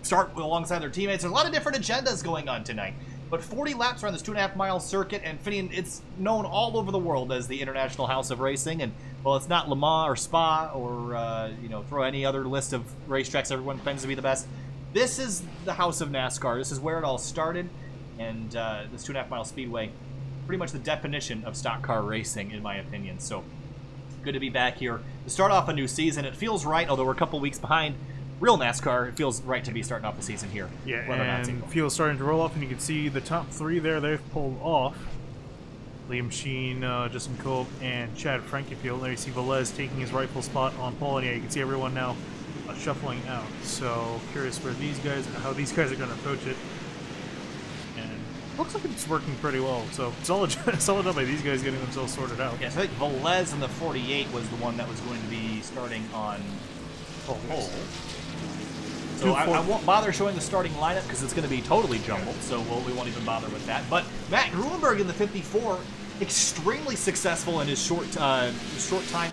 start alongside their teammates. There's a lot of different agendas going on tonight. But 40 laps around this 2.5-mile circuit, and Finian, it's known all over the world as the International House of Racing. And well, it's not Le Mans or Spa or you know, throw any other list of racetracks everyone claims to be the best. This is the house of NASCAR. This is where it all started, and this 2.5-mile speedway, pretty much the definition of stock car racing, in my opinion. So good to be back here to start off a new season. It feels right, although we're a couple weeks behind real NASCAR. It feels right to be starting off the season here. Yeah, and field's starting to roll off, and you can see the top three there. They've pulled off. Liam Sheen, Justin Cope, and Chad Frankenfield. There you see Velez taking his rightful spot on pole, and yeah, you can see everyone now shuffling out. So curious where these guys, how these guys are going to approach it. Looks like it's working pretty well, so solid job by these guys getting themselves sorted out. Yes, I think Velez in the 48 was the one that was going to be starting on pole. So I won't bother showing the starting lineup because it's going to be totally jumbled, so we won't even bother with that. But Matt Gruenberg in the 54, extremely successful in his short time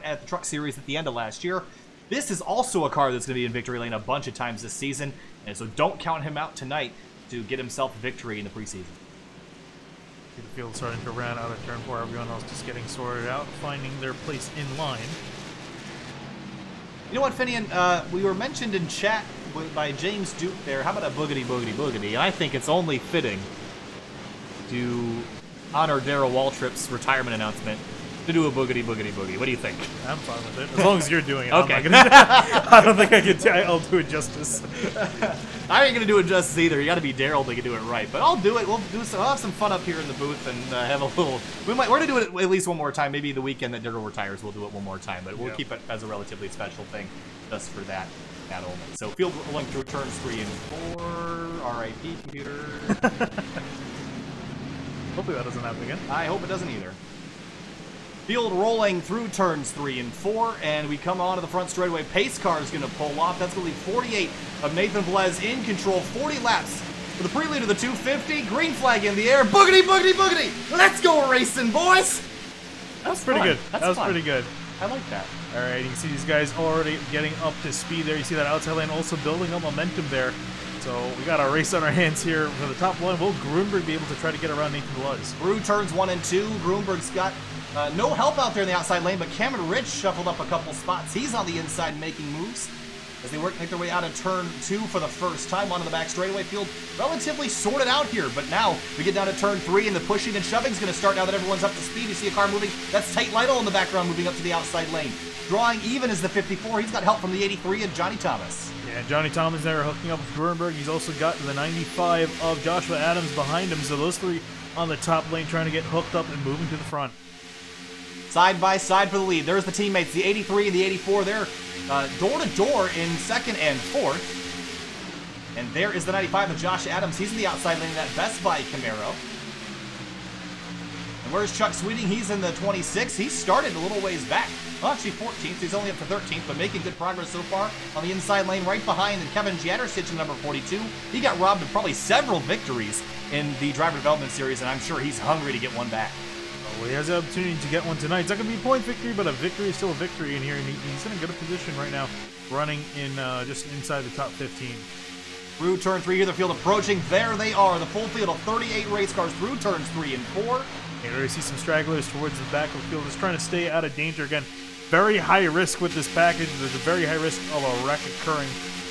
at the Truck Series at the end of last year. This is also a car that's going to be in victory lane a bunch of times this season, and so don't count him out tonight to get himself a victory in the preseason. The field starting to run out of turn 4. Everyone else just getting sorted out, finding their place in line. You know what, Finian? We were mentioned in chat by James Duke there. How about a boogity, boogity, boogity? And I think it's only fitting to honor Darrell Waltrip's retirement announcement to do a boogity, boogity, boogie. What do you think? I'm fine with it. As long as you're doing it. Okay. I'm not gonna, I don't think I can. I'll do it justice. I ain't gonna do it justice either. You got to be Darrell to do it right. But I'll do it. We'll have some fun up here in the booth and have a little. We're gonna do it at least one more time. Maybe the weekend that Darrell retires, we'll do it one more time. But we'll keep it as a relatively special thing, just for that only. So field rolling through turns 3 and 4. R.I.P. computer. Hopefully that doesn't happen again. I hope it doesn't either. Field rolling through turns 3 and 4, and we come onto the front straightaway. Pace car is going to pull off. That's going to be 48 of Nathan Velez in control. 40 laps for the prelude of the 250. Green flag in the air. Boogity, boogity, boogity. Let's go racing, boys. That's pretty good. That was pretty good. I like that. All right, you can see these guys already getting up to speed there. You see that outside lane also building up momentum there. So we got a race on our hands here for the top line. Will Gruenberg be able to try to get around Nathan Velez? Through turns 1 and 2, Gruenberg's got no help out there in the outside lane, but Cameron Rich shuffled up a couple spots. He's on the inside making moves as they make their way out of turn 2 for the first time onto the back straightaway. Field relatively sorted out here, but now we get down to turn 3, and the pushing and shoving is going to start now that everyone's up to speed. You see a car moving. That's Tate Lytle in the background moving up to the outside lane. Drawing even is the 54. He's got help from the 83 and Johnny Thomas. Yeah, Johnny Thomas there hooking up with Gruenberg. He's also got the 95 of Joshua Adams behind him. So those three on the top lane trying to get hooked up and moving to the front. Side by side for the lead. There's the teammates, the 83 and the 84. They're door to door in 2nd and 4th. And there is the 95 of Josh Adams. He's in the outside lane of that Best Buy Camaro. And where's Chuck Sweeting? He's in the 26. He started a little ways back. Well, actually 14th. He's only up to 13th, but making good progress so far on the inside lane right behind. And Kevin Janderstich in number 42. He got robbed of probably several victories in the Driver Development Series, and I'm sure he's hungry to get one back. Well, he has the opportunity to get one tonight. It's not going to be a point victory, but a victory is still a victory in here, and he's in a good position right now, running in just inside the top 15. Through turn 3 here, the field approaching. There they are, the full field of 38 race cars through turns 3 and 4. You already see some stragglers towards the back of the field, just trying to stay out of danger again. Very high risk with this package. There's a very high risk of a wreck occurring,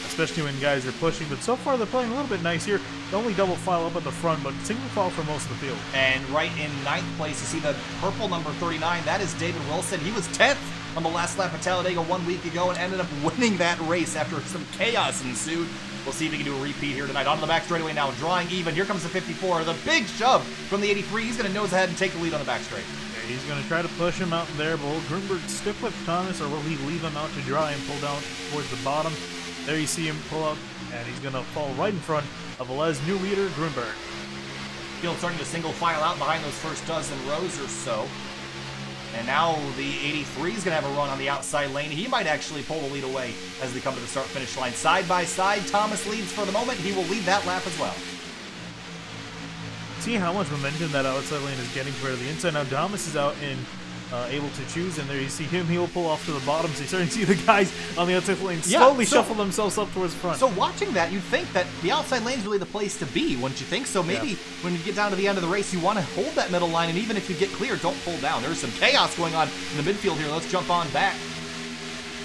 especially when guys are pushing. But so far, they're playing a little bit nice here. Only double file up at the front, but single file for most of the field. And right in 9th place, you see the purple number 39. That is David Wilson. He was 10th on the last lap of Talladega 1 week ago and ended up winning that race after some chaos ensued. We'll see if he can do a repeat here tonight. On the back straightaway now, drawing even. Here comes the 54. The big shove from the 83. He's going to nose ahead and take the lead on the back straight. Yeah, he's going to try to push him out there, but will Gruenberg stick with Thomas, or will he leave him out to dry and pull down towards the bottom? There you see him pull up, and he's going to fall right in front of Velez new leader, Gruenberg. Field starting to single file out behind those first dozen rows or so. And now the 83 is going to have a run on the outside lane. He might actually pull the lead away as they come to the start-finish line. Side by side, Thomas leads for the moment. He will lead that lap as well. see how much momentum that outside lane is getting compared to the inside. Now Damas is out and able to choose, and there you see him. He will pull off to the bottom, so you start to see the guys on the outside lane slowly shuffle themselves up towards the front. So watching that, you'd think that the outside lane is really the place to be, wouldn't you think? So maybe when you get down to the end of the race, you want to hold that middle line, and even if you get clear, don't pull down. There's some chaos going on in the midfield here. Let's jump on back.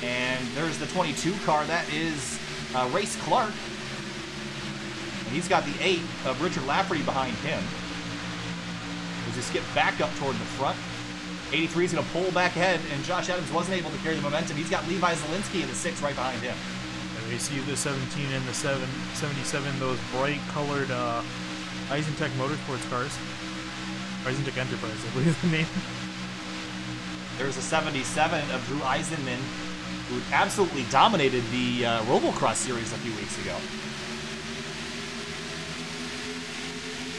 And there's the 22 car. That is Race Clark. And he's got the 8 of Richard Lafferty behind him. As he skipped back up toward the front. 83 is going to pull back ahead, and Josh Adams wasn't able to carry the momentum. He's got Levi Zielinski in the 6 right behind him. And we see the 17 and the 77, those bright-colored Eisentech Motorsports cars. Eisentech Enterprise, I believe is the name. There's a 77 of Drew Eisenman, who absolutely dominated the Robocross series a few weeks ago.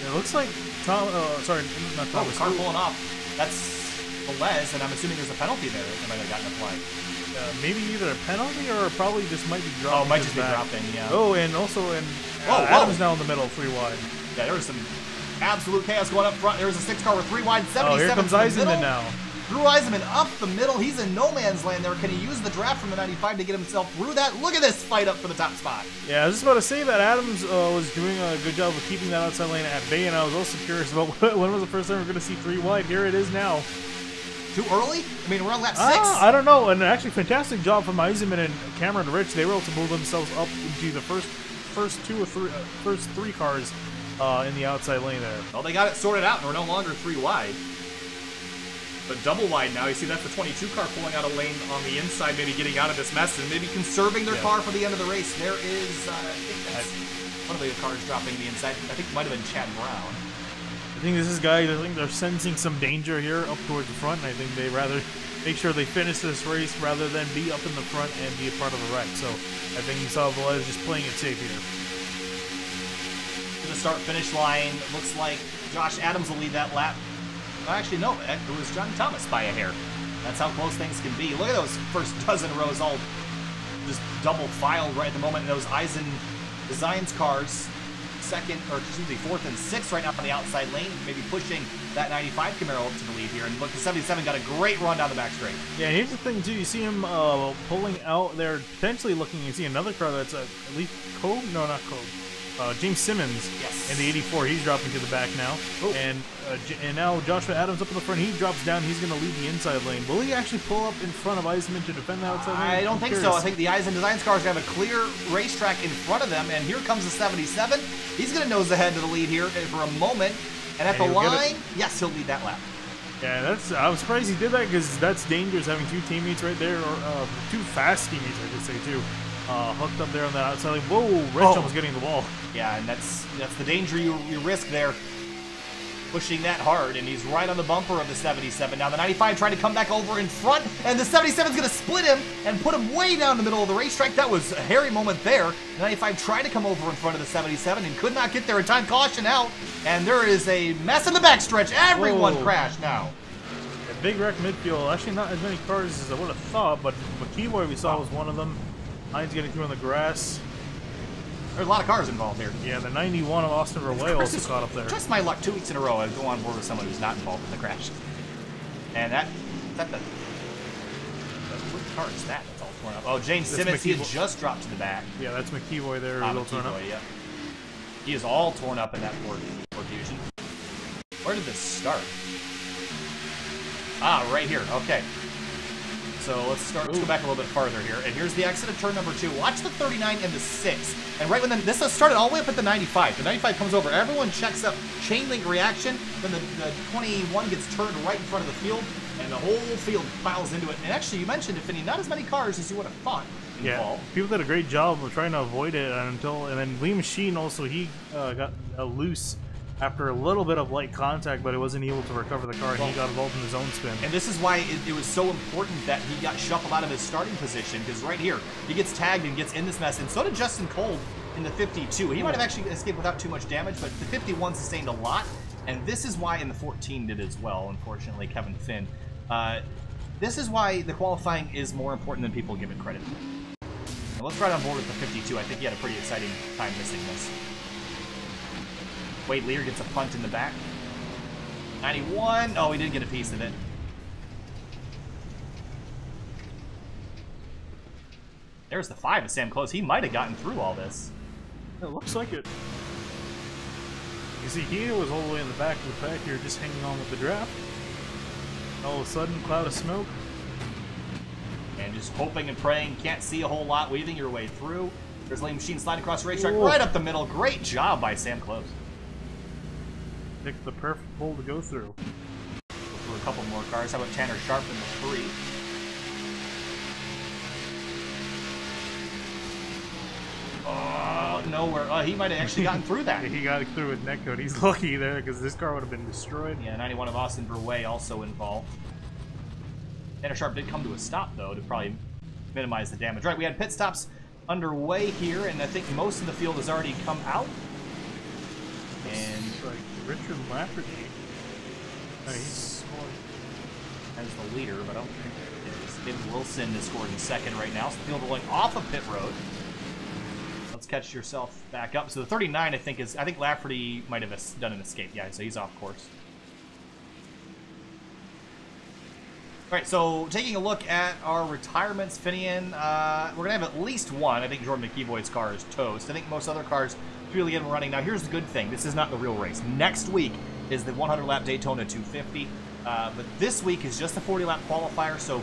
It looks like Tom, sorry, not Thomas. Car pulling off. That's Velez, and I'm assuming there's a penalty there that might have gotten applied. Maybe either a penalty or probably just might be dropping. Oh, it might just be dropping, yeah. Oh, and also Adams now in the middle, 3 wide. Yeah, there was some absolute chaos going up front. There was a 6 car with 3 wide, 77. Oh, here comes Eisenman now. Drew Eisenman up the middle. He's in no man's land there. Can he use the draft from the 95 to get himself through that? Look at this fight up for the top spot. Yeah, I was just about to say that Adams was doing a good job of keeping that outside lane at bay, and I was also curious about when was the first time we're going to see 3 wide. Here it is now. Too early? I mean, we're on lap 6. I don't know. And actually, fantastic job from Eisenman and Cameron Rich. They were able to move themselves up into the first 3 cars in the outside lane there. Well, they got it sorted out, and we're no longer 3 wide. But double wide now. You see that's the 22 car pulling out a lane on the inside, maybe getting out of this mess and maybe conserving their car for the end of the race. There is, I think that's one of the cars dropping the inside. I think it might have been Chad Brown. I think this is guys, I think they're sensing some danger here up towards the front, and I think they rather make sure they finish this race rather than be up in the front and be a part of a wreck. So I think you saw Velez just playing it safe here. To the start-finish line, looks like Josh Adams will lead that lap. Actually, no, it was Johnny Thomas by a hair. That's how close things can be. Look at those first dozen rows all just double filed right at the moment. And those Eisen Designs cars, fourth and sixth right now on the outside lane, maybe pushing that 95 Camaro up to the lead here. And look, the 77 got a great run down the back straight. Yeah, here's the thing too. You see him pulling out there, potentially looking. You see another car that's at least Cove? No, not Cove. James Simmons in the 84. He's dropping to the back now. Oh. And now Joshua Adams up in the front. He drops down. He's going to lead the inside lane. Will he actually pull up in front of Eisenman to defend the outside lane? I don't think so. I think the Eisen Designs cars have a clear racetrack in front of them. And here comes the 77. He's going to nose ahead to the lead here for a moment. And at the line, yes, he'll lead that lap. Yeah, I was surprised he did that because that's dangerous having 2 teammates right there, or 2 fast teammates, I should say, too. Hooked up there on that outside lane. Whoa, Rich almost getting the wall. Yeah, and that's the danger you risk there. Pushing that hard, and he's right on the bumper of the 77. Now the 95 trying to come back over in front, and the 77's going to split him and put him way down the middle of the racetrack. That was a hairy moment there. The 95 tried to come over in front of the 77 and could not get there in time. Caution out, and there is a mess in the backstretch. Everyone crashed now. A big wreck midfield. Actually, not as many cars as I would have thought, but McKeeboy we saw was one of them. Hines getting through on the grass. There's a lot of cars involved here. Yeah, the 91 of Austin Rowe also caught up there. Just my luck, 2 weeks in a row, I go on board with someone who's not involved in the crash. And what car is that? That's all torn up. Oh, James Simmons, he had just dropped to the back. Yeah, that's McKeeboy there. A little torn up. Yeah. He is all torn up in that Ford Fusion. Where did this start? Ah, right here. Okay. So let's go back a little bit farther here. And here's the exit of turn number 2. Watch the 39 and the 6. And right when this started all the way up at the 95. The 95 comes over. Everyone checks up. Chain link reaction. Then the 21 gets turned right in front of the field. And the whole field piles into it. And actually, you mentioned, Finney, not as many cars as you would have thought involved. Yeah, people did a great job of trying to avoid it and then Lee Machine also, he got loose after a little bit of light contact, but he wasn't able to recover the car, and he got involved in his own spin. And this is why it was so important that he got shuffled out of his starting position, because right here, he gets tagged and gets in this mess, and so did Justin Kolb in the 52. He might have actually escaped without too much damage, but the 51 sustained a lot, and this is why in the 14 did as well, unfortunately, Kevin Finn. This is why the qualifying is more important than people give it credit. Now let's ride on board with the 52. I think he had a pretty exciting time missing this. Wade Lear gets a punt in the back. 91. Oh, he did get a piece of it. There's the 5 of Sam Close. He might have gotten through all this. It looks like it. You see, he was all the way in the back of the pack here, just hanging on with the draft. All of a sudden, cloud of smoke. And just hoping and praying, can't see a whole lot, weaving your way through. There's Lane Machine sliding across the racetrack right up the middle. Great job by Sam Close. Picked the perfect hole to go through. Go through a couple more cars. How about Tanner Sharp in the 3? Oh, nowhere. Oh, he might have actually gotten through that. He got through with netcode. He's lucky there because this car would have been destroyed. Yeah, 91 of Austin Berway also involved. Tanner Sharp did come to a stop, though, to probably minimize the damage. Right, we had pit stops underway here, and I think most of the field has already come out. And it's like Richard Lafferty. He's as the leader, but I don't think it is. David Wilson is scored in second right now. So the field rolling off of pit road. Let's catch yourself back up. So the 39, I think Lafferty might have done an escape. Yeah, so he's off course. All right, so taking a look at our retirements, Finian, we're going to have at least one. I think Jordan McEvoy's car is toast. I think most other cars really get running. Now, here's the good thing. This is not the real race. Next week is the 100-lap Daytona 250, but this week is just a 40-lap qualifier, so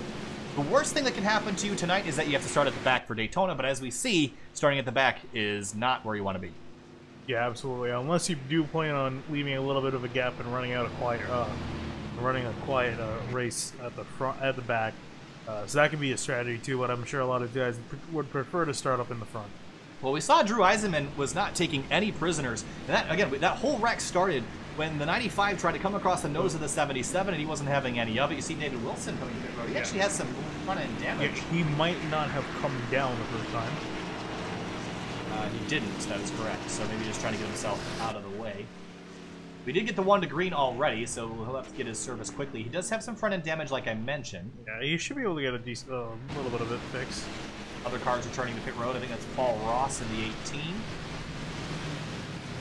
the worst thing that can happen to you tonight is that you have to start at the back for Daytona, but as we see, starting at the back is not where you want to be. Yeah, absolutely. Unless you do plan on leaving a little bit of a gap and running a quiet race at the front, at the back. So that could be a strategy too, but I'm sure a lot of guys would prefer to start up in the front. Well, we saw Drew Eisenman was not taking any prisoners, and that, again, that whole wreck started when the 95 tried to come across the nose of the 77, and he wasn't having any of it. You see David Wilson coming to pit road. He actually has some front-end damage. Yeah, he might not have come down the first time. He didn't, that is correct. So maybe just trying to get himself out of the way. We did get the 1 to green already, so he'll have to get his service quickly. He does have some front-end damage, like I mentioned. Yeah, he should be able to get a decent, little bit of it fixed. Other cars returning to pit road. I think that's Paul Ross in the 18.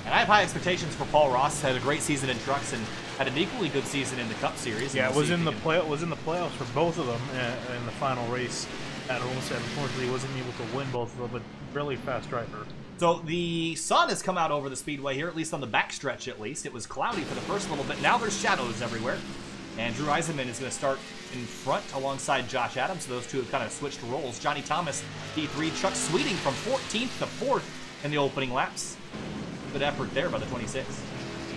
And I have high expectations for Paul Ross. Had a great season in trucks and had an equally good season in the Cup Series. Yeah, was in the playoffs for both of them in the final race at Homestead. Unfortunately, he wasn't able to win both of them, but really fast driver. So the sun has come out over the speedway here, at least on the backstretch at least. It was cloudy for the first little bit. Now there's shadows everywhere. And Drew Eisenman is going to start in front alongside Josh Adams. So those two have kind of switched roles. Johnny Thomas, P3. Chuck Sweeting from 14th to 4th in the opening laps. Good effort there by the 26.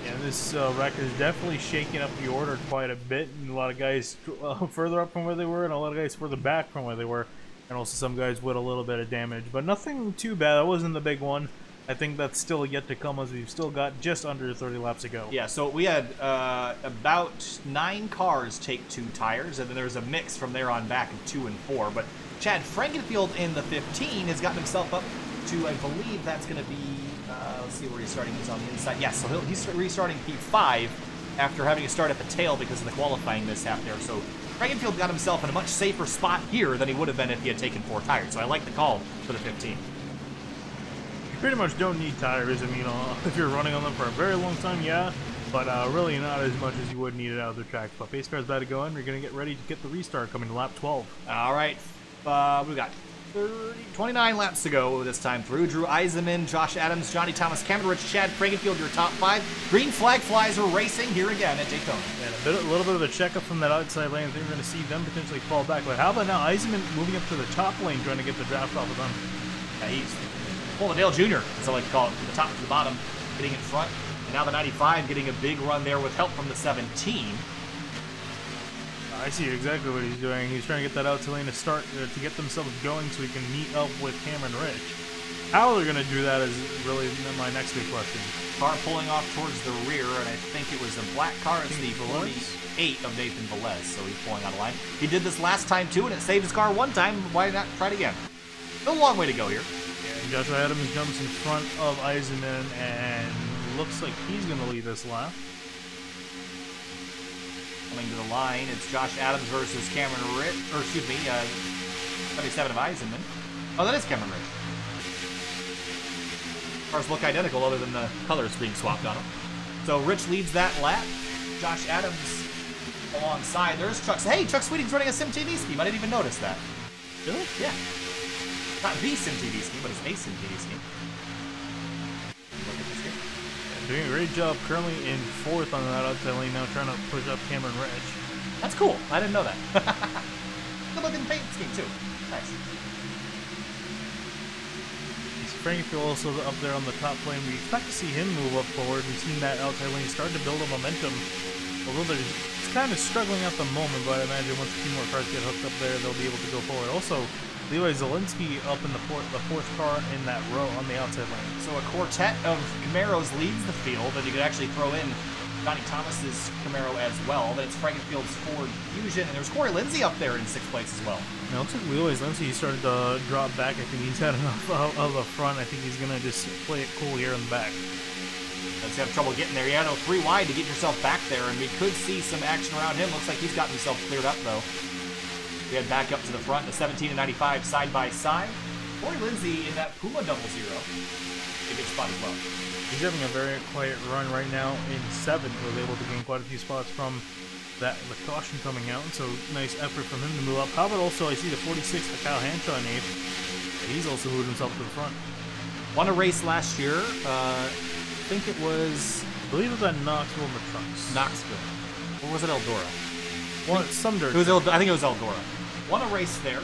Yeah, this wreck is definitely shaking up the order quite a bit. And a lot of guys further up from where they were, and a lot of guys further back from where they were. And also some guys with a little bit of damage. But nothing too bad. That wasn't the big one. I think that's still yet to come, as we've still got just under 30 laps to go. Yeah, so we had about 9 cars take 2 tires, and then there was a mix from there on back of 2 and 4. But Chad Frankenfield in the 15 has gotten himself up to, I believe that's going to be, let's see where he's starting. He's on the inside. Yes, so he's restarting P5 after having to start at the tail because of the qualifying mishap there. So Frankenfield got himself in a much safer spot here than he would have been if he had taken 4 tires. So I like the call for the 15. Pretty much don't need tires. I mean, if you're running on them for a very long time, yeah, but really not as much as you would need it out of the track. But pace car's about to go in. We're going to get ready to get the restart coming to lap 12. All right, we've got 29 laps to go this time through. Drew Eisenman, Josh Adams, Johnny Thomas, Cameron Rich, Chad Frankenfield, your top 5. Green flag flies are racing here again at Daytona. And a little bit of a checkup from that outside lane. I think we're going to see them potentially fall back. But how about now Eisenman moving up to the top lane, trying to get the draft off of them? Yeah, he's Dale Jr., as I like to call it, from the top to the bottom, getting in front. And now the 95 getting a big run there with help from the 17. I see exactly what he's doing. He's trying to get that outside lane to start, to get themselves going so he can meet up with Cameron Rich. How they're going to do that is really my next big question. Car pulling off towards the rear, and I think it was a black car. It's the 48 of Nathan Velez, so he's pulling out of line. He did this last time too, and it saved his car one time. Why not try it again? Still a long way to go here. Yeah, Joshua Adams jumps in front of Eisenman, and looks like he's going to lead this lap. Coming to the line, it's Josh Adams versus Cameron Rich, or excuse me, 77 of Eisenman. Oh, that is Cameron Rich. Cars look identical other than the colors being swapped on them. So Rich leads that lap. Josh Adams alongside. There's Chuck. Hey, Chuck Sweeting's running a SimTV scheme. I didn't even notice that. Really? Yeah. Not the SimTV scheme, but it's a SimTV scheme. Look at this here. Doing a great job. Currently in 4th on that outside lane now, trying to push up Cameron Reg. That's cool. I didn't know that. Good looking paint scheme too. Nice. Frankfield also up there on the top lane. We expect to see him move up forward. We've seen that outside lane start to build a momentum. Although it's kind of struggling at the moment, but I imagine once a few more cars get hooked up there, they'll be able to go forward. Also, Leroy Zielinski up in the fourth car in that row on the outside lane. So a quartet of Camaros leads the field, and you could actually throw in Johnny Thomas's Camaro as well. Then it's Frankenfield's Ford Fusion, and there's Corey Lindsay up there in 6th place as well. Now, it looks like Leroy Zielinski started to drop back. I think he's had enough of the front. I think he's going to just play it cool here in the back. Let's have trouble getting there. Yeah, no, 3 wide to get yourself back there, and we could see some action around him. Looks like he's got himself cleared up, though. We head back up to the front, the 17 and 95 side by side. Corey Lindsay in that Puma 00. A good spot as well. He's having a very quiet run right now in 7th. Was able to gain quite a few spots from the caution coming out, so nice effort from him to move up. How about also, I see the 46 for Kyle Hanshaw in 8th. He's also moved himself to the front. Won a race last year. I think it was... I believe it was at Knoxville in the trucks. Knoxville. Or was it Eldora? Well, some dirt. I think it was Eldora. Won a race there.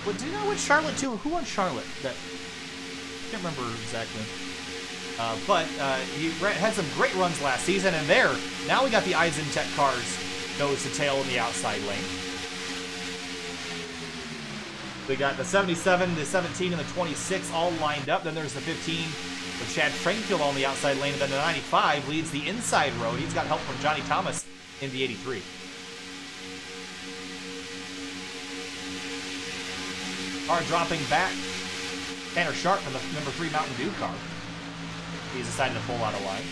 But do you know which Charlotte too? Who won Charlotte? That can't remember exactly. But he had some great runs last season, and there, now we got the Eisentech cars nose to tail in the outside lane. We got the 77, the 17, and the 26 all lined up. Then there's the 15 with Chad Frankfield on the outside lane, and then the 95 leads the inside road. He's got help from Johnny Thomas in the 83. Car dropping back. Tanner Sharp from the number 3 Mountain Dew car. He's decided to pull out of line.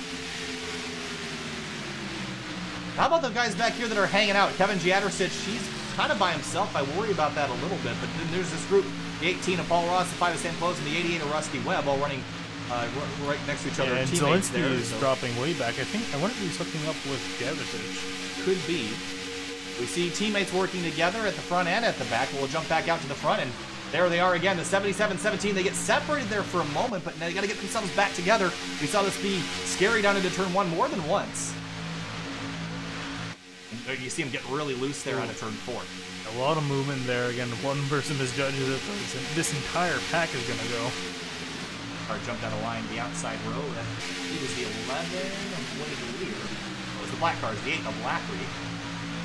How about the guys back here that are hanging out? Kevin Giadersich, he's kind of by himself. I worry about that a little bit. But then there's this group, the 18 of Paul Ross, the 5 of Sam Close, and the 88 of Rusty Webb, all running right next to each other. Yeah, and teammates Zielinski there, is dropping way back. I wonder if he's hooking up with Giadersich. Could be. We see teammates working together at the front and at the back. We'll jump back out to the front, and there they are again, the 77-17. They get separated there for a moment, but now they got to get themselves back together. We saw this be scary down into turn 1 more than once. And you see him get really loose there out of turn 4. A lot of movement there. Again, one person misjudges it. This entire pack is going to go. Car jumped out of line, the outside row. It was the 11 of Wade Lear. It was the black cars, the 8 of Lafferty.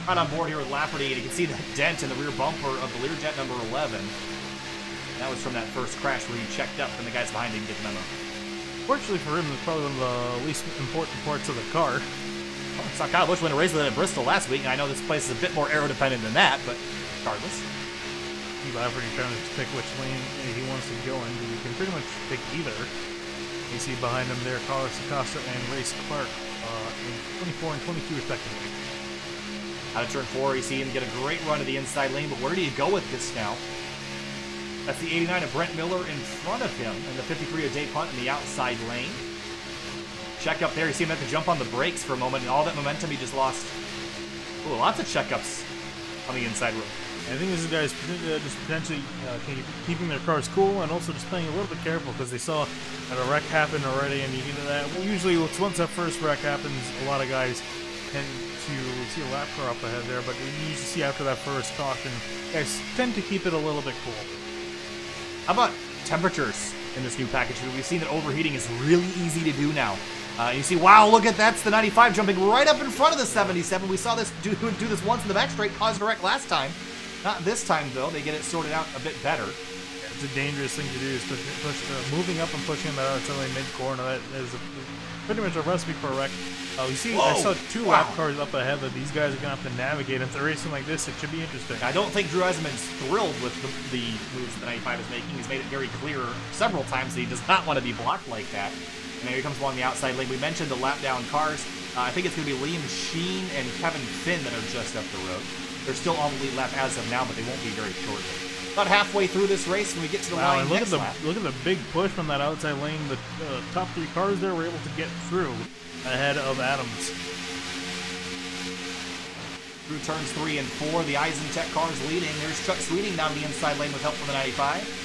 Right on board here with Lafferty, and you can see that dent in the rear bumper of the Learjet number 11. That was from that first crash where he checked up and the guys behind didn't get the memo. Fortunately for him, it's probably one of the least important parts of the car. Well, I saw Kyle Busch win a race with it at Bristol last week, and I know this place is a bit more aero-dependent than that, but regardless. Lafferty trying to pick which lane he wants to go in, because he can pretty much pick either. You see behind him there, Carlos Acosta and Race Clark in 24 and 22 respectively. Out of turn 4, you see him get a great run to the inside lane, but where do you go with this now? That's the 89 of Brent Miller in front of him, and the 53 of Dave Hunt in the outside lane. Check up there, you see him have to jump on the brakes for a moment, and all that momentum he just lost. Ooh, lots of checkups on the inside road. I think this is guys just potentially keeping their cars cool and also just playing a little bit careful because they saw that a wreck happened already, and you know that usually once that first wreck happens, a lot of guys tend to see a lap car up ahead there, but you usually see after that first caution, guys tend to keep it a little bit cool. How about temperatures in this new package? We've seen that overheating is really easy to do now. You see, wow, look at that's the 95 jumping right up in front of the 77. We saw this do this once in the back straight, caused a wreck last time. Not this time, though. They get it sorted out a bit better. It's a dangerous thing to do, is moving up and pushing that outside lane mid-corner. That is pretty much a recipe for a wreck. You see, I saw 2 lap cars up ahead that these guys are going to have to navigate. If they're racing like this, it should be interesting. I don't think Drew Eisenman's thrilled with the moves the 95 is making. He's made it very clear several times that he does not want to be blocked like that. And here he comes along the outside lane. We mentioned the lap down cars. I think it's going to be Liam Sheen and Kevin Finn that are just up the road. They're still on the lead lap as of now, but they won't be very shortly. about halfway through this race when we get to the wow, line and look next at lap. look at the big push from that outside lane. The top 3 cars there were able to get through ahead of Adams. Through turns 3 and 4, the Eisentek cars leading. There's Chuck Sweeting down the inside lane with help from the 95.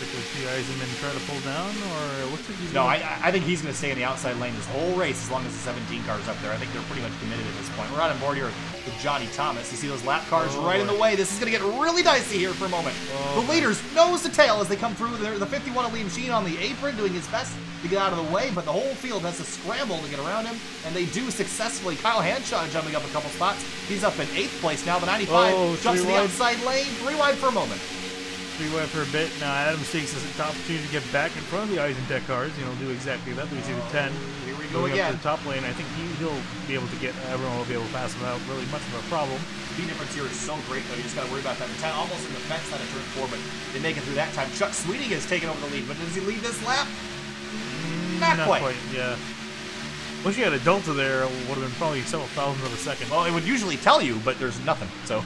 We see Eisenman try to pull down, or it looks like he's No, I think he's going to stay in the outside lane this whole race as long as the 17 car's up there. I think they're pretty much committed at this point. We're out on board here with Johnny Thomas. You see those lap cars right in the way. This is going to get really dicey here for a moment. The leaders nose to tail as they come through. The 51 Aleem Sheen on the apron doing his best to get out of the way, but the whole field has to scramble to get around him, and they do successfully. Kyle Hanshaw jumping up a couple spots. He's up in 8th place now. The 95 jumps to the outside lane. 3 wide for a moment. 3 wide for a bit. Now Adams takes this opportunity to get back in front of the Eisentek cars. You know, do exactly that. We see the 10. Here we go again. Up to the top lane. I think he'll be able to get, everyone will be able to pass him without really much of a problem. Speed difference here is so great, though. You just got to worry about that. The 10 almost in the fence on a turn 4, but they make it through that time. Chuck Sweeting has taken over the lead, but does he lead this lap? Not quite. Yeah. Wish you had a Delta there. It would have been probably several thousandths of a second. Well, it would usually tell you, but there's nothing. So.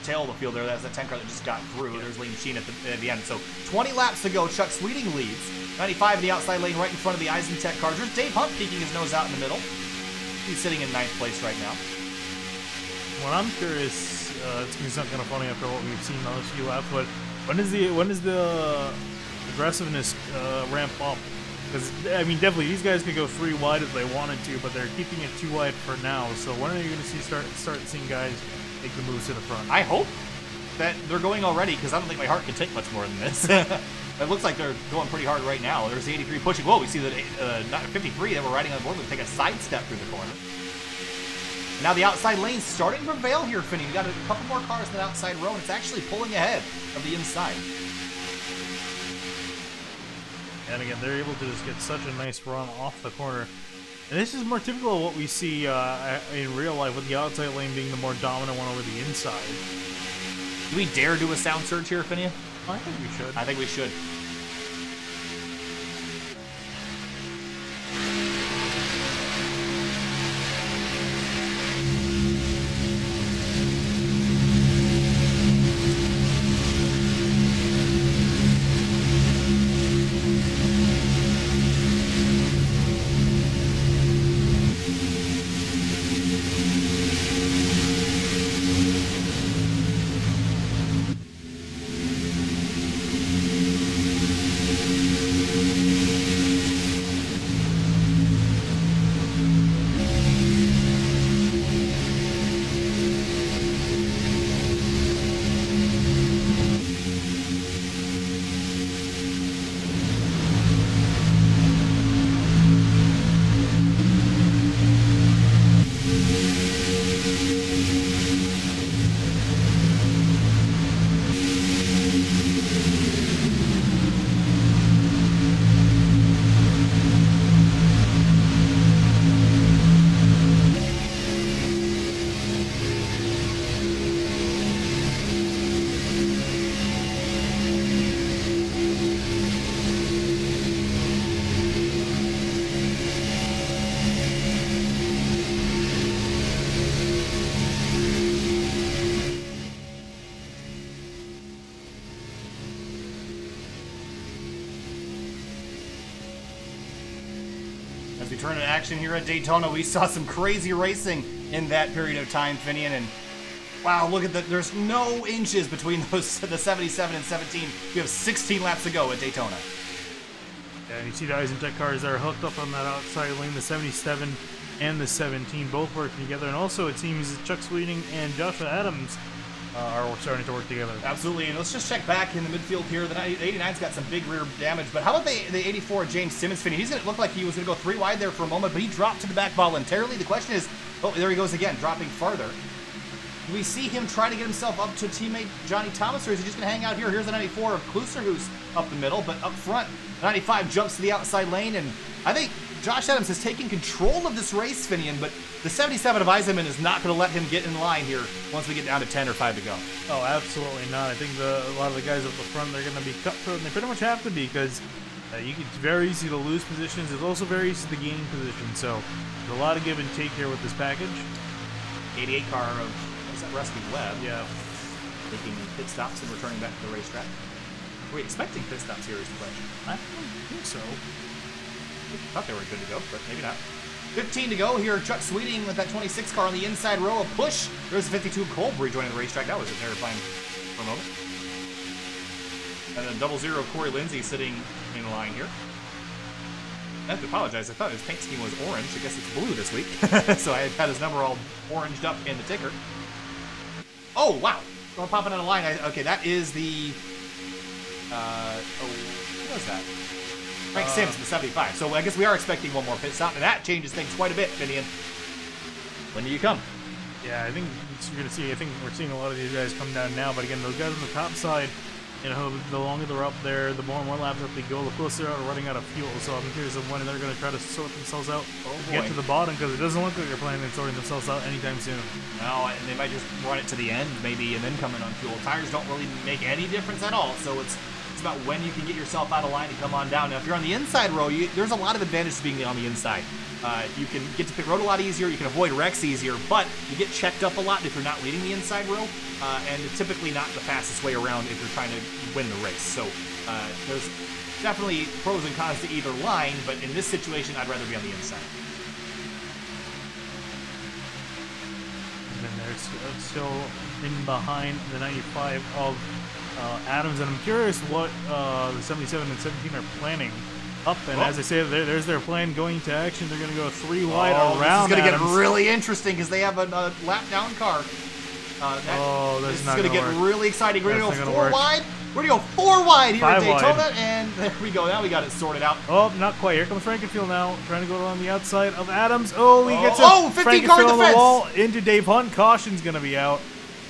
Tail of the field there. That's the 10 car that just got through. There's Liam Sheen at the end. So 20 laps to go. Chuck Sweeting leads. 95 in the outside lane right in front of the Eisentek cars. There's Dave Hunt peeking his nose out in the middle. He's sitting in 9th place right now. Well, I'm curious. It's going to sound kind of funny after what we've seen the last few laps, but when is the aggressiveness ramp up? Because, I mean, definitely these guys could go 3 wide if they wanted to, but they're keeping it 2 wide for now. So when are you going to start seeing guys make the moves to the front? I hope that they're going already, because I don't think my heart can take much more than this. It looks like they're going pretty hard right now. There's the 83 pushing. Whoa, we see the 53 that we're riding on board with take a sidestep through the corner. Now the outside lane's starting to prevail here, Finney. We got a couple more cars in the outside row, and it's actually pulling ahead of the inside. And again, they're able to just get such a nice run off the corner. And this is more typical of what we see in real life, with the outside lane being the more dominant one over the inside. Do we dare do a sound search here, Finney? I think we should. I think we should. As we turn to action here at Daytona, we saw some crazy racing in that period of time, Finian, and wow, look at that. There's no inches between those, the 77 and 17. We have 16 laps to go at Daytona. Yeah, and you see the Eisentek cars that are hooked up on that outside lane, the 77 and the 17, both working together. And also, it seems Chuck Sweeting and Joshua Adams are starting to work together. Absolutely, and let's just check back in the midfield here. The 89's got some big rear damage, but how about the 84 James Simmons Finney? He's going to look like he was going to go 3 wide there for a moment, but he dropped to the back voluntarily. The question is, oh, there he goes again, dropping farther. Do we see him try to get himself up to teammate Johnny Thomas, or is he just going to hang out here? Here's the 94 of Klusser, who's up the middle, but up front, 95 jumps to the outside lane, and I think Josh Adams has taken control of this race, Finian, but the 77 of Eisenman is not going to let him get in line here once we get down to 10 or 5 to go. Oh, absolutely not. I think a lot of the guys up the front, they're going to be cutthroat, and they pretty much have to be, because It's very easy to lose positions. It's also very easy to gain positions. So there's a lot of give and take here with this package. 88 car of, what's that, Rusty Webb? Yeah. Making pit stops and returning back to the racetrack. Were we expecting pit stops here is the question. I don't think so. I thought they were good to go, but maybe not. 15 to go here. Chuck Sweeting with that 26 car on the inside row. A push. There's a 52 Colbury joining the racetrack. That was terrifying for a moment. And then 00 Corey Lindsay sitting in line here. I have to apologize. I thought his paint scheme was orange. I guess it's blue this week. So I had his number all oranged up in the ticker. Oh, wow. We're popping on a line. Okay, that is the... what was that? Frank Sims, the 75. So I guess we are expecting one more pit stop, and that changes things quite a bit, Finian. When do you come? Yeah, I think you're going to see, I think we're seeing a lot of these guys come down now, but again, those guys on the top side, you know, the longer they're up there, the more and more laps up they go, the closer they're running out of fuel. So I'm curious of when they're going to try to sort themselves out, get to the bottom, because it doesn't look like they're planning on sorting themselves out anytime soon. No, and they might just run it to the end, maybe, and then come in on fuel. Tires don't really make any difference at all, so it's about when you can get yourself out of line and come on down. Now, if you're on the inside row, there's a lot of advantage to being on the inside. You can get to pit road a lot easier, you can avoid wrecks easier, but you get checked up a lot if you're not leading the inside row, and it's typically not the fastest way around if you're trying to win the race. So there's definitely pros and cons to either line, but in this situation, I'd rather be on the inside. And then they're still in behind the 95 of Adams, and I'm curious what the 77 and 17 are planning up. And as I say, there's their plan going to action. They're going to go 3 wide around. This is going to get really interesting because they have a lap down car. This is going to get really exciting. We're going to go 4 wide. We're going to go 4 wide here at Daytona, and there we go. Now we got it sorted out. Oh, not quite. Here comes Frankenfield now, trying to go on the outside of Adams. Oh, he gets 15 car on the defense. wall into Dave Hunt. Caution's going to be out.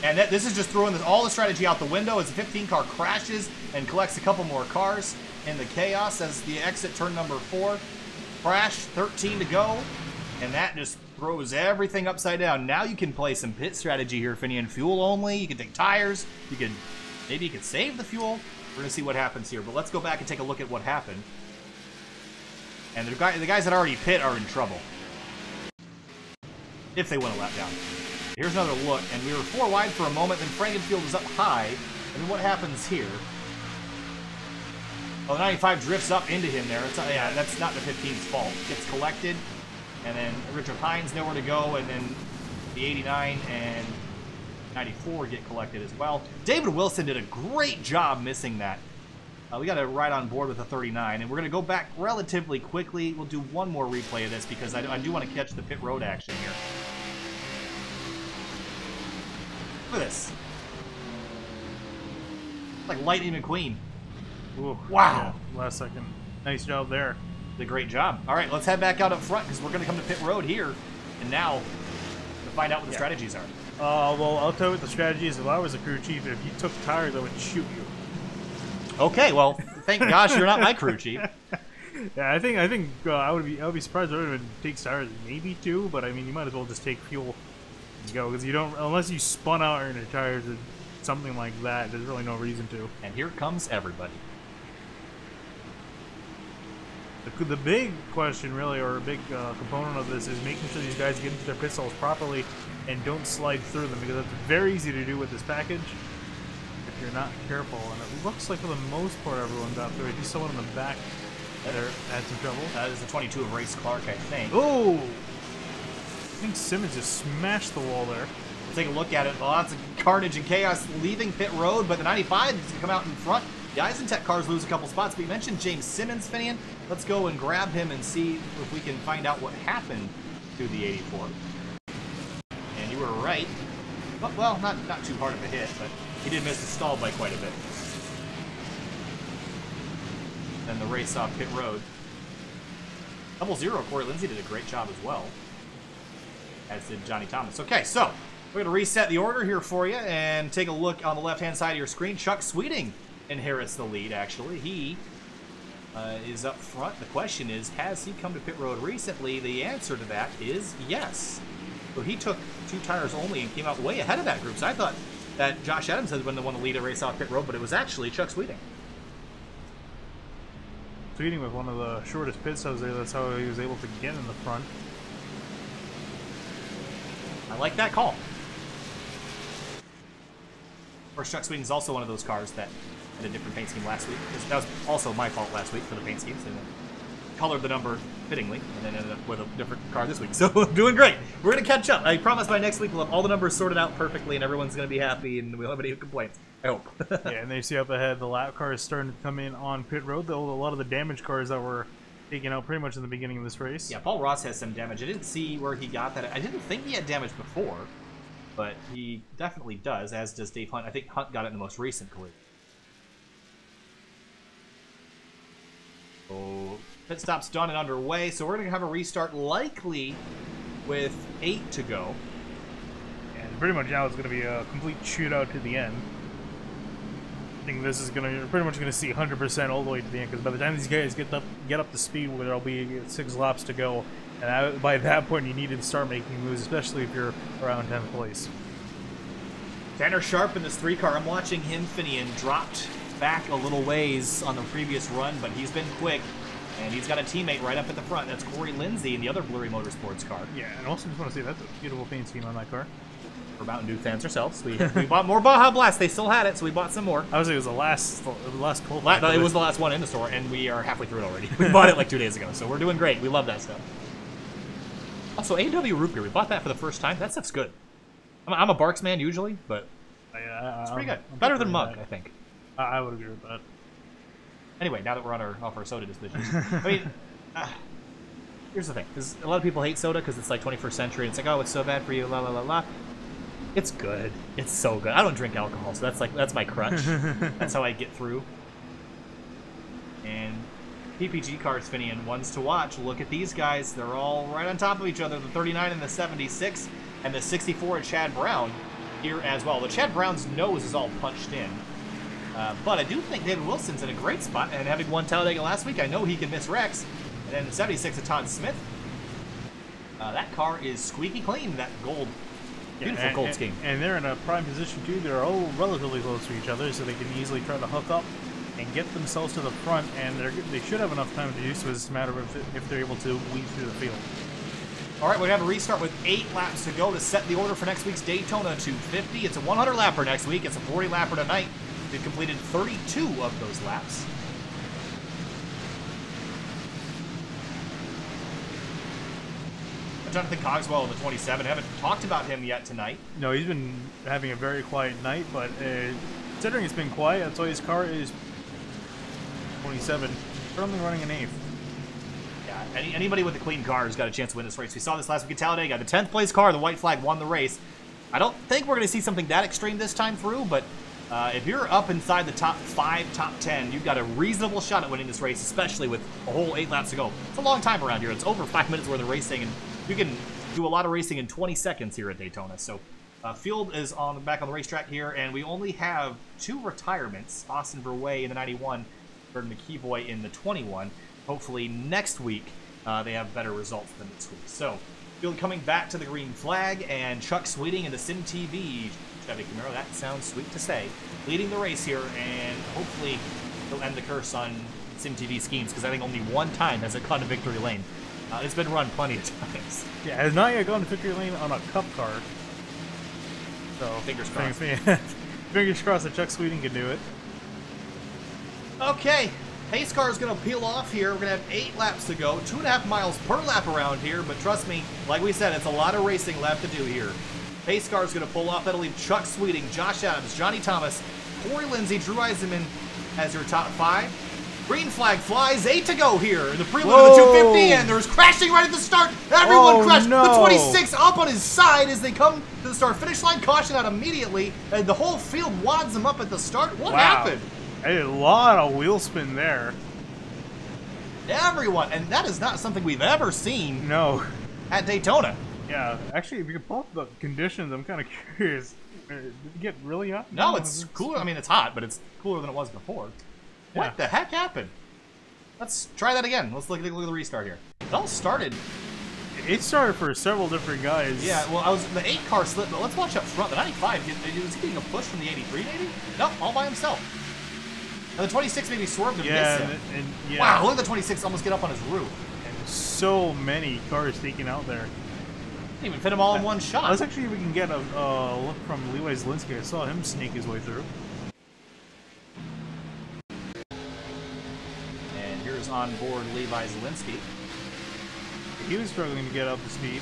And this is just throwing all the strategy out the window as the 15 car crashes and collects a couple more cars in the chaos as the exit turn number 4. Crash, 13 to go, and that just throws everything upside down. Now you can play some pit strategy here, Finian. Fuel only, you can take tires, maybe you could save the fuel. We're gonna see what happens here, but let's go back and take a look at what happened. And the guys that already pit are in trouble. If they win a lap down. Here's another look, and we were 4 wide for a moment, then Frankenfield was up high, and then what happens here? Well, the 95 drifts up into him there. Yeah, that's not the 15's fault. Gets collected, and then Richard Hines nowhere to go, and then the 89 and 94 get collected as well. David Wilson did a great job missing that. We got to ride on board with the 39, and we're going to go back relatively quickly. We'll do one more replay of this because I do want to catch the pit road action here. Look at this. Like Lightning McQueen. Ooh, wow. Yeah, last second. Nice job there. Did a great job. All right, let's head back out up front because we're going to come to pit road here. And now, to find out what the strategies are. Well, I'll tell you what the strategy is. If I was a crew chief, if you took tires, I would shoot you. Okay, well, thank gosh you're not my crew chief. Yeah, I think I would be surprised if everyone takes tires, maybe 2, but I mean you might as well just take fuel and go because you don't unless you spun out your tires or something like that. There's really no reason to. And here comes everybody. The big question, really, or a big component of this is making sure these guys get into their pit stalls properly and don't slide through them because that's very easy to do with this package if you're not careful. And it looks like for the most part everyone got through it. Just someone in the back that had some trouble. That is the 22 of Race Clark, I think. Oh! I think Simmons just smashed the wall there. We'll take a look at it. Lots of carnage and chaos leaving pit road, but the 95 is going to come out in front. The Eisentech cars lose a couple spots, but you mentioned James Simmons, Finian. Let's go and grab him and see if we can find out what happened to the 84. And you were right. Well, not too hard of a hit, but he did miss the stall by quite a bit. Then the race off pit road. 00 Corey Lindsay did a great job as well, as did Johnny Thomas. Okay, so we're going to reset the order here for you and take a look on the left-hand side of your screen. Chuck Sweeting inherits the lead, actually. He is up front. The question is, has he come to pit road recently? The answer to that is yes. So he took 2 tires only and came out way ahead of that group. So I thought that Josh Adams had been the one to lead a race off pit road, but it was actually Chuck Sweeting. tweeting with one of the shortest pit stops there. That's how he was able to get in the front. I like that call. Of course, Chuck Sweeting's also one of those cars that had a different paint scheme last week. That was also my fault last week for the paint schemes. And colored the number fittingly, and then ended up with a different car this week. So doing great. We're going to catch up. I promise by next week we'll have all the numbers sorted out perfectly, and everyone's going to be happy, and we won't have any complaints. I hope. Yeah, and then you see up ahead, the lap cars starting to come in on pit road. Though a lot of the damage cars that were taken out pretty much in the beginning of this race. Yeah, Paul Ross has some damage. I didn't see where he got that. I didn't think he had damage before, but he definitely does, as does Dave Hunt. I think Hunt got it in the most recent collision. So pit stop's done and underway, so we're going to have a restart likely with 8 to go. And pretty much now it's going to be a complete shootout to the end. I think this is going to, you're pretty much going to see 100% all the way to the end, because by the time these guys get up to speed, where there'll be 6 laps to go, and by that point you need to start making moves, especially if you're around 10th place. Tanner Sharp in this 3 car, I'm watching him, Finian, dropped back a little ways on the previous run, but he's been quick, and he's got a teammate right up at the front. That's Corey Lindsay in the other Blurry Motorsports car. Yeah, and also just want to say that's a beautiful paint scheme on that car. For Mountain Dew fans ourselves, we bought more Baja Blast. They still had it, so we bought some more. I would say it was the last pull. No, it was the last one in the store, and we are halfway through it already. We bought it like 2 days ago, so we're doing great. We love that stuff. Also, A&W Root Beer, we bought that for the first time. That stuff's good. I'm a Barks man usually, but it's pretty good. Better than Mug, I think. I would agree with that. Anyway, now that we're on off our soda disposition, I mean, here's the thing: because a lot of people hate soda because it's like 21st century. And it's like, oh, it's so bad for you, la la la la. It's good. It's so good. I don't drink alcohol, so that's my crutch. That's how I get through. And PPG cars, Finian, ones to watch. Look at these guys; they're all right on top of each other. The 39 and the 76, and the 64 and Chad Brown here as well. The Chad Brown's nose is all punched in. But I do think David Wilson's in a great spot, and having won Talladega last week, I know he can miss Rex. And then the 76 of Todd Smith. That car is squeaky clean, that gold, beautiful gold scheme. And they're in a prime position too. They're all relatively close to each other, so they can easily try to hook up and get themselves to the front, and they should have enough time to do so. It's just a matter of if they're able to weave through the field. All right, we're going to have a restart with 8 laps to go to set the order for next week's Daytona 250. It's a 100-lapper next week. It's a 40-lapper tonight. We've completed 32 of those laps. Jonathan Cogswell in the 27. I haven't talked about him yet tonight. No, he's been having a very quiet night, but considering it's been quiet, that's why his car is 27. Currently running an 8th. Yeah, anybody with a clean car has got a chance to win this race. We saw this last week at Talladega. The 10th place car, the white flag, won the race. I don't think we're going to see something that extreme this time through, but if you're up inside the top 5, top 10, you've got a reasonable shot at winning this race, especially with a whole 8 laps to go. It's a long time around here. It's over 5 minutes worth of racing, and you can do a lot of racing in 20 seconds here at Daytona. So field is back on the racetrack here, and we only have 2 retirements. Austin Verway in the 91, Jordan McKeeboy in the 21. Hopefully next week they have better results than this week. So field coming back to the green flag, and Chuck Sweeting in the Sim TV Chevy Camaro, that sounds sweet to say, leading the race here, and hopefully he'll end the curse on Sim TV schemes, because I think only one time has it gone to victory lane. It's been run plenty of times. Yeah, it has not yet gone to victory lane on a cup car. So fingers crossed. Fingers crossed that Chuck Sweeting can do it. Okay, pace car is going to peel off here. We're going to have 8 laps to go, 2.5 miles per lap around here, but trust me, like we said, it's a lot of racing left to do here. Pace car is going to pull off. That'll leave Chuck Sweeting, Josh Adams, Johnny Thomas, Corey Lindsay, Drew Eisenman as your top 5. Green flag flies, 8 to go here in the prelude of the 250, and there's crashing right at the start. Everyone crashed. No. The 26 up on his side as they come to the start-finish line. Caution out immediately, and the whole field wads them up at the start. What happened? I did a lot of wheel spin there. Everyone, and that is not something we've ever seen. No. At Daytona. Yeah, actually, if you could pull up the conditions, I'm kind of curious. Did it get really hot? No, it's cooler. I mean, it's hot, but it's cooler than it was before. Yeah. What the heck happened? Let's try that again. Let's look at the restart here. It all started. It started for several different guys. Yeah, well, the 8 car slipped, but let's watch up front. The 95, was he getting a push from the 83, maybe? Nope, all by himself. And the 26 maybe swerved and Yeah, missed him. yeah. Wow, look at the 26 almost get up on his roof. And so many cars taken out there. Didn't even fit them all in one shot. Let's actually, we can get a look from Levi Zielinski. I saw him sneak his way through. And here's on board Levi Zielinski. He was struggling to get up to speed.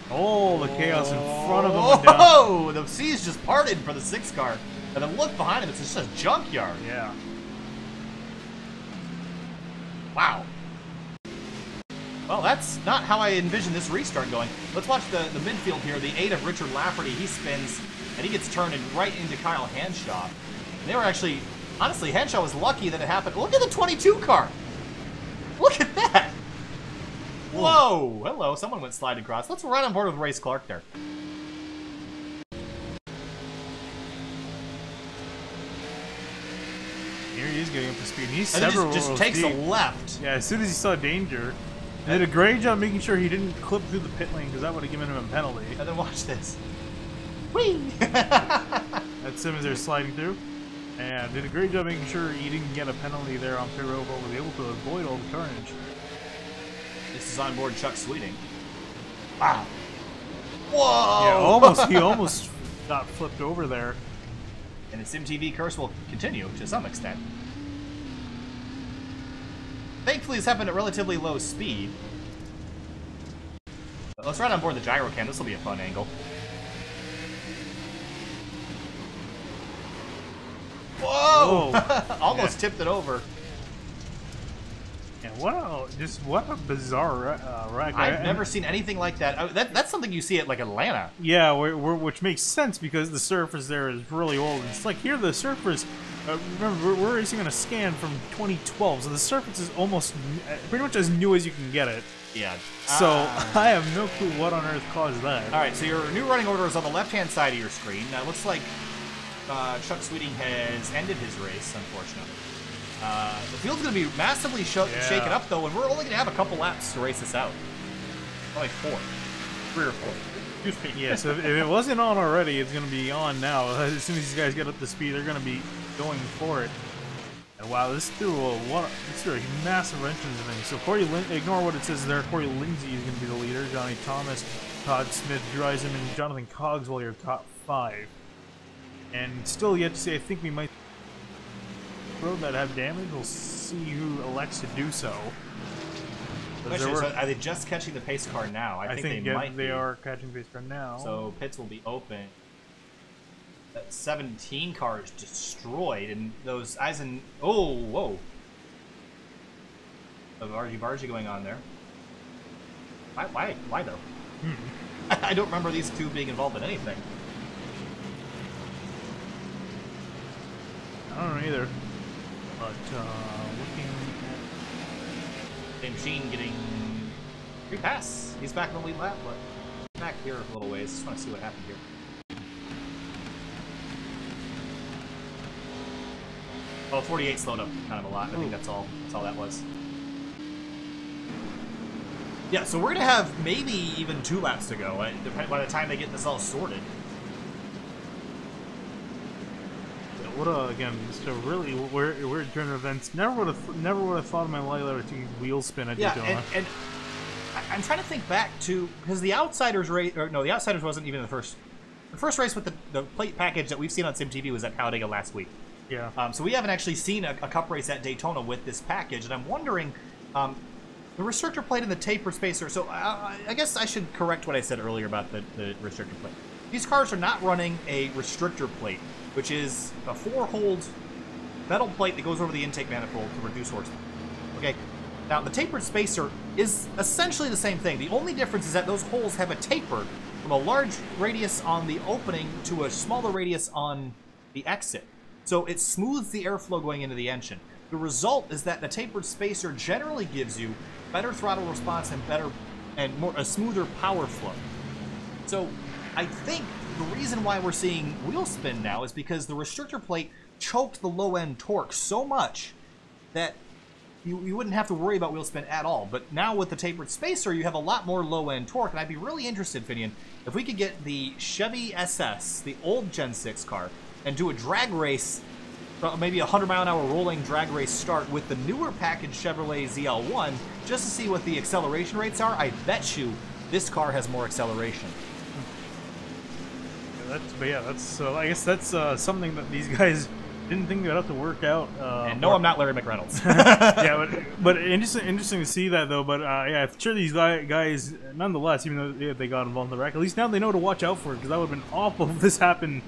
Oh, the chaos in front of him went down. Oh, the seas just parted for the 6 car. And then look behind him, it's just a junkyard. Yeah. Wow. Well, that's not how I envisioned this restart going. Let's watch the midfield here. The 8 of Richard Lafferty, he spins, and he gets turned in right into Kyle Hanshaw. And they were actually, honestly, Hanshaw was lucky that it happened. Look at the 22 car. Look at that. Whoa. Hello, someone went sliding across. Let's run on board with Race Clark there. Here he is getting up to speed. He's And several then just takes a left. Yeah, as soon as he saw danger, he did a great job making sure he didn't clip through the pit lane because that would have given him a penalty. And then watch this. Whee! That's Simmons there sliding through. And did a great job making sure he didn't get a penalty there on pit road, but was able to avoid all the carnage. This is on board Chuck Sweeting. Wow. Whoa! Yeah, almost. He almost got flipped over there. And the SimTV curse will continue to some extent. Thankfully, this happened at relatively low speed. But let's ride on board the gyro cam. This will be a fun angle. Whoa! Almost tipped it over. Yeah, what a bizarre wreck. I've never seen anything like that. That's something you see at like Atlanta. Yeah, which makes sense because the surface there is really old. It's like here the surface. Remember, we're racing on a scan from 2012, so the surface is almost pretty much as new as you can get it. Yeah. So I have no clue what on earth caused that. All right, so your new running order is on the left-hand side of your screen. Now, it looks like Chuck Sweeting has ended his race, unfortunately. The field's going to be massively shaken up, though, and we're only going to have a couple laps to race this out. Only 4. 3 or 4. Excuse me. Yeah, so if it wasn't on already, it's going to be on now. As soon as these guys get up to speed, they're going to be going for it. And wow, this threw a massive wrench into things. So Corey, ignore what it says there. Corey Lindsay is going to be the leader. Johnny Thomas, Todd Smith, Dreisen, and Jonathan Cogswell are your top 5. And still yet to say, I think we might road that have damage. We'll see who elects to do so. Are they just catching the pace car now? I think they might. They are catching the pace car now. So pits will be open. That 17 car is destroyed, and those Eisen. Oh, whoa! The Bargy going on there. Why though? I don't remember these two being involved in anything. I don't know either. But looking at the machine getting free pass. He's back in the lead lap, but back here a little ways. Just want to see what happened here. Well, 48 slowed up kind of a lot. I think that's all that was. Yeah, so we're going to have maybe even 2 laps to go by the time they get this all sorted. Again, just a really weird turn of events. Never would have thought in my life that I would see wheel spin at Daytona. Yeah, and I'm trying to think back to because the Outsiders race, or no, the Outsiders wasn't even the first race with the plate package that we've seen on SimTV was at Talladega last week. Yeah. So we haven't actually seen a cup race at Daytona with this package, and I'm wondering, the restrictor plate and the tapered spacer. So I guess I should correct what I said earlier about the restrictor plate. These cars are not running a restrictor plate, which is a 4-hold metal plate that goes over the intake manifold to reduce horsepower. Okay. Now the tapered spacer is essentially the same thing. The only difference is that those holes have a taper from a large radius on the opening to a smaller radius on the exit. So it smooths the airflow going into the engine. The result is that the tapered spacer generally gives you better throttle response and a smoother power flow. So I think the reason why we're seeing wheel spin now is because the restrictor plate choked the low-end torque so much that you wouldn't have to worry about wheel spin at all. But now with the tapered spacer, you have a lot more low-end torque, and I'd be really interested, Finian, if we could get the Chevy SS, the old Gen 6 car, and do a drag race maybe a 100-mile-an-hour rolling drag race start with the newer package Chevrolet ZL1 just to see what the acceleration rates are. I bet you this car has more acceleration. I guess that's something that these guys didn't think they'd have to work out. And no, I'm not Larry McReynolds. Yeah, but interesting to see that though. But yeah, I'm sure these guys, nonetheless, even though they got involved in the wreck, at least now they know to watch out for it, because that would have been awful if this happened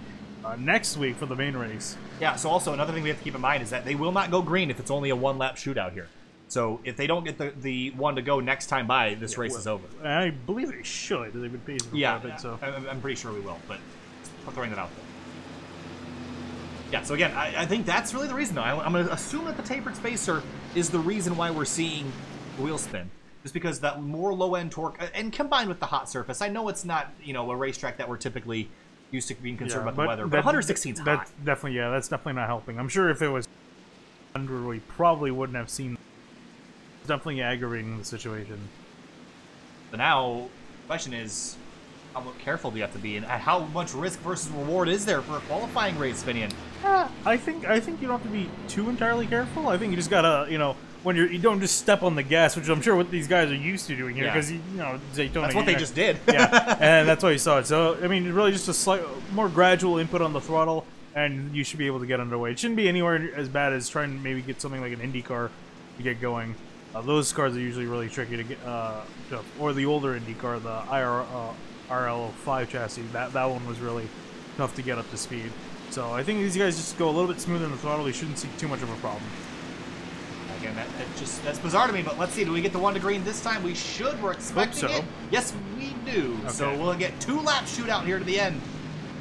next week for the main race. Yeah. So also another thing we have to keep in mind is that they will not go green if it's only a 1-lap shootout here. So if they don't get the one to go next time by, this race is over. I believe they should. They've been paying for it, so I'm pretty sure we will. But throwing that out there. Yeah, so again, I think that's really the reason, though. I'm going to assume that the tapered spacer is the reason why we're seeing wheel spin. Just because that more low-end torque, and combined with the hot surface, I know it's not, a racetrack that we're typically used to being concerned about the weather, but 116's hot. That's definitely not helping. I'm sure if it was 100, we probably wouldn't have seen. It's definitely aggravating the situation. So now, the question is, how careful do you have to be, and how much risk versus reward is there for a qualifying race, Finian? I think you don't have to be too entirely careful. I think you just gotta, when you don't just step on the gas, which I'm sure what these guys are used to doing here, because Daytona. That's what they just did. Yeah, and that's why you saw it. So I mean, really just a slight more gradual input on the throttle, and you should be able to get underway. It shouldn't be anywhere as bad as trying to maybe get something like an Indy car to get going. Those cars are usually really tricky to get, or the older Indy car, the RL5 chassis. That one was really tough to get up to speed. So I think these guys just go a little bit smoother in the throttle. We shouldn't see too much of a problem. Again, that's bizarre to me, but let's see. Do we get the one to green this time? We should. We're expecting it. Yes, we do. Okay. So we'll get 2-lap shootout here to the end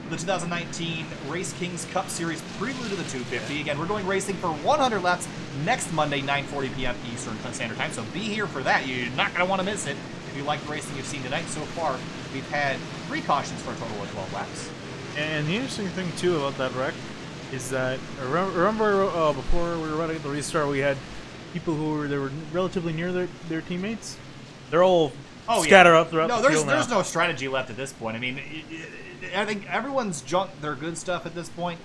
of the 2019 RaceKings Cup Series Prelude to the 250. Again, we're going racing for 100 laps next Monday, 9:40 p.m. Eastern Standard Time. So be here for that. You're not going to want to miss it. If you like the racing you've seen tonight so far, we've had 3 cautions for a total of 12 laps. And the interesting thing, too, about that wreck is that, remember before we were running the restart, we had people who were relatively near their teammates? They're all scattered up throughout the field now. There's no strategy left at this point. I mean, I think everyone's junked their good stuff at this point.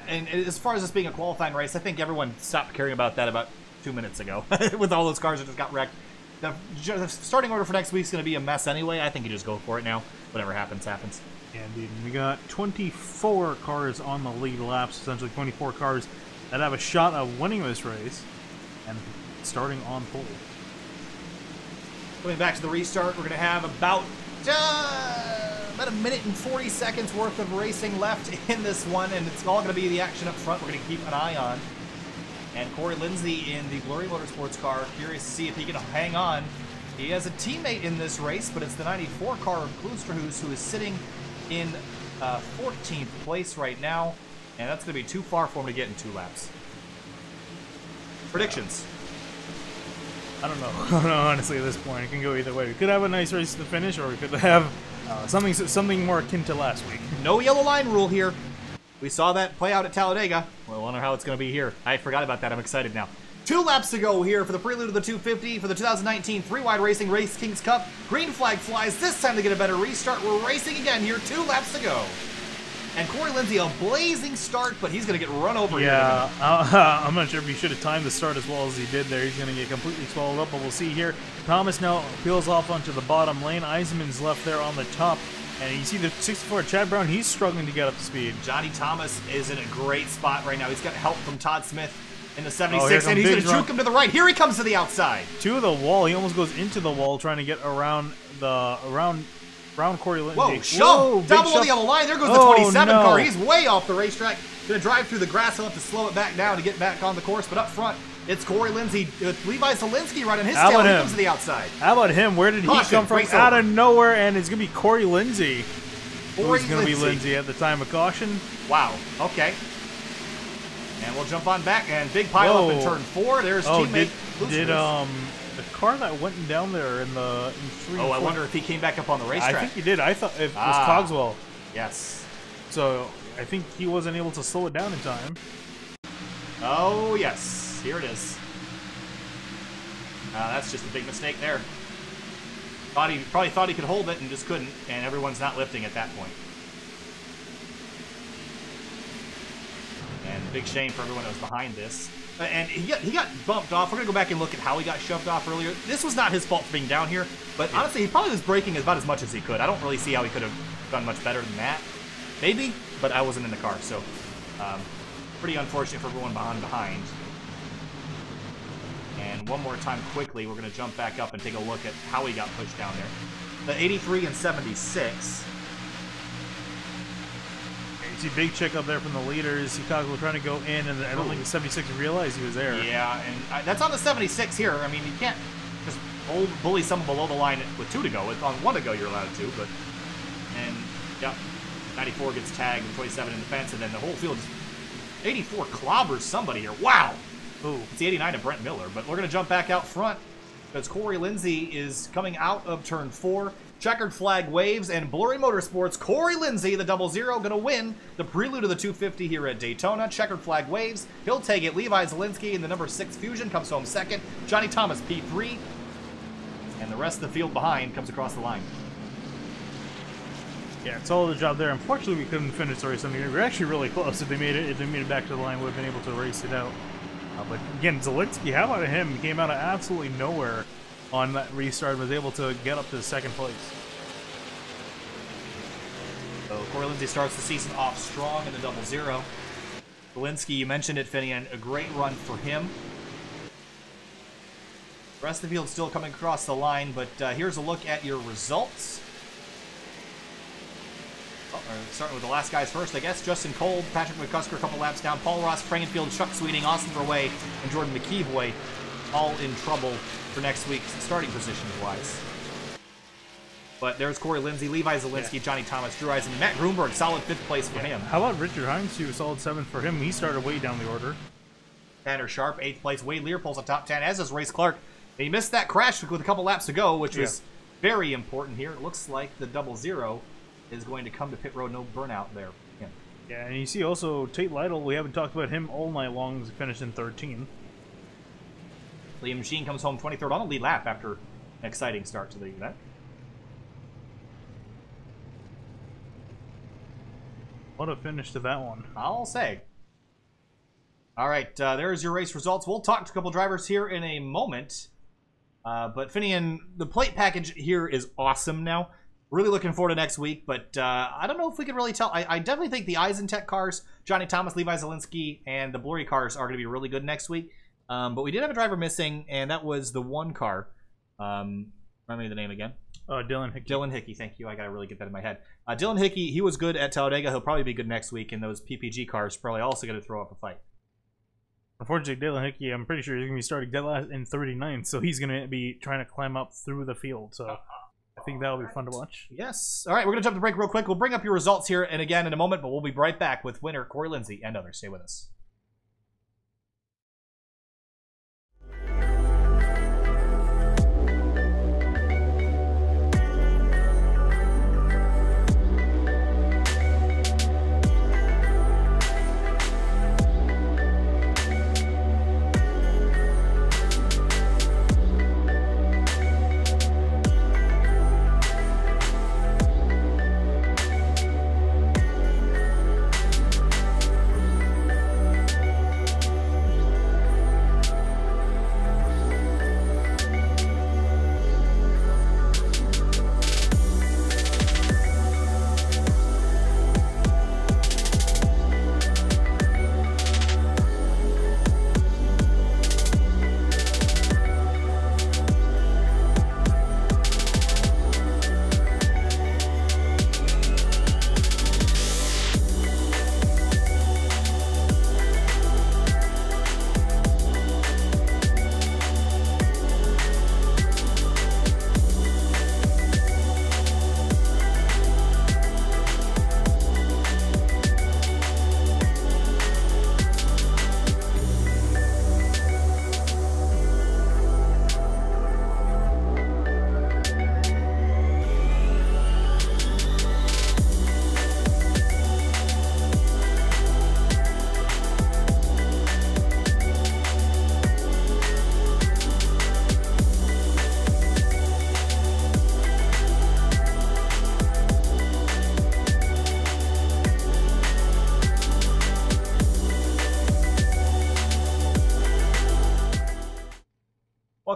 And as far as this being a qualifying race, I think everyone stopped caring about that about 2 minutes ago with all those cars that just got wrecked. The starting order for next week is going to be a mess anyway. I think you just go for it now. Whatever happens, happens. Indeed. We got 24 cars on the lead laps, essentially 24 cars that have a shot of winning this race and starting on pole. Coming back to the restart, we're going to have about a minute and 40 seconds worth of racing left in this one, and it's all going to be the action up front we're going to keep an eye on. And Corey Lindsay in the Blurry Motorsports car, curious to see if he can hang on. He has a teammate in this race, but it's the 94 car of Klosterhuis, who is sitting in 14th place right now, and that's going to be too far for him to get in 2 laps. Predictions? I don't know. Honestly, at this point, it can go either way. We could have a nice race to the finish, or we could have something more akin to last week. No yellow line rule here. We saw that play out at Talladega. Well, I wonder how it's going to be here. I forgot about that. I'm excited now. 2 laps to go here for the Prelude of the 250 for the 2019 3WideRacing RaceKings Cup. Green flag flies. This time to get a better restart. We're racing again here. 2 laps to go. And Corey Lindsay, a blazing start, but he's going to get run over here. Yeah, I'm not sure if he should have timed the start as well as he did there. He's going to get completely swallowed up, but we'll see here. Thomas now peels off onto the bottom lane. Eisenman's left there on the top. And you see the 64, Chad Brown, he's struggling to get up to speed. Johnny Thomas is in a great spot right now. He's got help from Todd Smith in the 76, and he's going to juke him to the right. Here he comes to the outside. To the wall. He almost goes into the wall trying to get around Corey Lindsay. Whoa, shove! Down below the yellow line. There goes the 27 car. He's way off the racetrack. Going to drive through the grass. He'll have to slow it back down to get back on the course. But up front, it's Corey Lindsay. Levi Zielinski right on his tail. He comes to the outside. How about him? Where did he come from? Out of nowhere, and it's going to be Corey Lindsay. Who's going to be Lindsay at the time of caution. Wow. Okay. And we'll jump on back, and big pile up in turn 4. There's teammate. Did the car that went down there in 3 I wonder if he came back up on the racetrack. I think he did. I thought it was Cogswell. Yes. So I think he wasn't able to slow it down in time. Oh, yes. Here it is. That's just a big mistake there. Probably thought he could hold it and just couldn't, and everyone's not lifting at that point. And big shame for everyone that was behind this. And he got bumped off. We're going to go back and look at how he got shoved off earlier. This was not his fault for being down here, but honestly, he probably was braking about as much as he could. I don't really see how he could have done much better than that. Maybe, but I wasn't in the car, so pretty unfortunate for everyone behind. And one more time quickly, we're going to jump back up and take a look at how he got pushed down there. The 83 and 76. You see big check up there from the leaders. Chicago trying to go in, and I don't think the 76 realized he was there. Yeah, and that's on the 76 here. I mean, you can't just bully someone below the line with 2 to go. On 1 to go, you're allowed to, but... And, yeah, 94 gets tagged, and 27 in the fence, and then the whole field just... 84 clobbers somebody here. Wow! Ooh. It's the 89 of Brent Miller, but we're going to jump back out front because Corey Lindsay is coming out of turn 4. Checkered flag waves, and Blurry Motorsports, Corey Lindsay, the 00, going to win the Prelude of the 250 here at Daytona. Checkered flag waves. He'll take it. Levi Zielinski in the number 6 Fusion comes home second. Johnny Thomas, P3. And the rest of the field behind comes across the line. Yeah, it's all the job there. Unfortunately, we couldn't finish the race. I mean, we were actually really close. If they made it back to the line, we would have been able to race it out. But again, Zielinski, how about him? He came out of absolutely nowhere on that restart and was able to get up to 2nd place. So Corey Lindsay starts the season off strong in the 00. Zielinski, you mentioned it, Finian, a great run for him. The rest of the field still coming across the line, but here's a look at your results. Starting with the last guys first, I guess. Justin Cole, Patrick McCusker a couple laps down. Paul Ross, Frankenfield, Chuck Sweeting, Austin Verway, and Jordan McKeevoy all in trouble for next week, starting positions-wise. But there's Corey Lindsay, Levi Zielinski, Johnny Thomas, Drew Eisen, Matt Grunberg, solid 5th place for him. How about Richard Hines, too? Solid 7th for him. He started way down the order. Tanner Sharp, 8th place. Wade Learpold's on top 10, as is Race Clark. He missed that crash with a couple laps to go, which was very important here. It looks like the 00 is going to come to pit road, no burnout there. Yeah, and you see also Tate Lytle, we haven't talked about him all night long, he's finished in 13th. Liam Machine comes home 23rd on the lead lap after an exciting start to the event. What a finish to that one. I'll say. All right, there's your race results. We'll talk to a couple drivers here in a moment. But Finian, the plate package here is awesome now. Really looking forward to next week, but I don't know if we can really tell. I definitely think the Eisentech cars, Johnny Thomas, Levi Zielinski, and the Blurry cars are going to be really good next week. But we did have a driver missing, and that was the one car. Remind me of the name again. Dylan Hickey. Dylan Hickey, thank you. I got to really get that in my head. Dylan Hickey, he was good at Talladega. He'll probably be good next week, and those PPG cars probably also going to throw up a fight. Unfortunately, Dylan Hickey, I'm pretty sure he's going to be starting dead last in 39th, so he's going to be trying to climb up through the field. So I think that'll be fun to watch. Yes. All right, we're going to jump to break real quick. We'll bring up your results here and again in a moment, but we'll be right back with winner Corey Lindsay and others. Stay with us.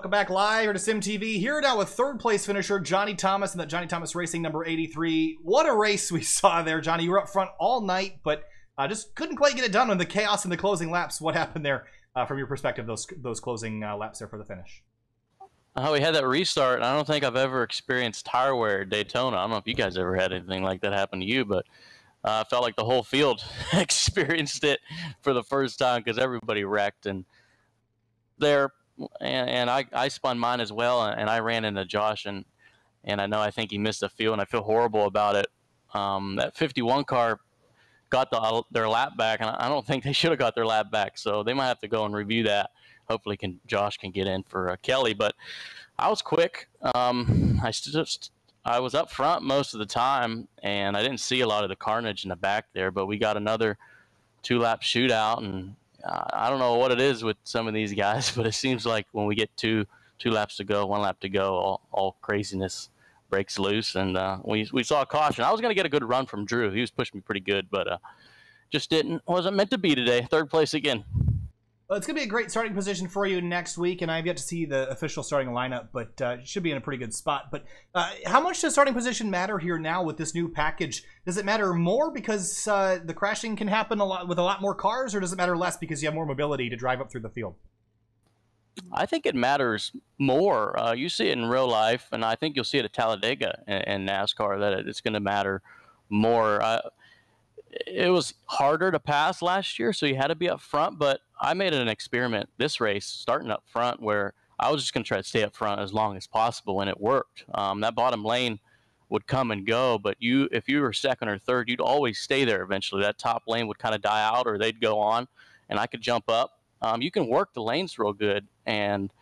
Welcome back live here to Sim TV. Here now with third place finisher Johnny Thomas and that Johnny Thomas Racing number 83. What a race we saw there, Johnny. You were up front all night, but just couldn't quite get it done on the chaos in the closing laps. What happened there from your perspective, those closing laps there for the finish? We had that restart, and I don't think I've ever experienced tire wear at Daytona. I don't know if you guys ever had anything like that happen to you, but I felt like the whole field experienced it for the first time because everybody wrecked. And I spun mine as well, and I ran into Josh, and I think he missed a few, and I feel horrible about it. That 51 car got their lap back, and I don't think they should have got their lap back, so they might have to go and review that. Hopefully Josh can get in for Kelly, but I was quick. I was up front most of the time, and I didn't see a lot of the carnage in the back there, but we got another 2-lap shootout, and I don't know what it is with some of these guys, but it seems like when we get two laps to go, 1 lap to go, all craziness breaks loose, and we saw a caution. I was going to get a good run from Drew. He was pushing me pretty good, but just wasn't meant to be today. Third place again. Well, it's going to be a great starting position for you next week, and I've yet to see the official starting lineup, but you should be in a pretty good spot. But how much does starting position matter here now with this new package? Does it matter more because the crashing can happen with a lot more cars, or does it matter less because you have more mobility to drive up through the field? I think it matters more. You see it in real life, and I think you'll see it at Talladega in NASCAR, that it's going to matter more. It was harder to pass last year, so you had to be up front, but I made it an experiment this race, starting up front, where I was just going to try to stay up front as long as possible, and it worked. That bottom lane would come and go, but if you were second or third, you'd always stay there eventually. That top lane would kind of die out, or they'd go on, and I could jump up. You can work the lanes real good, and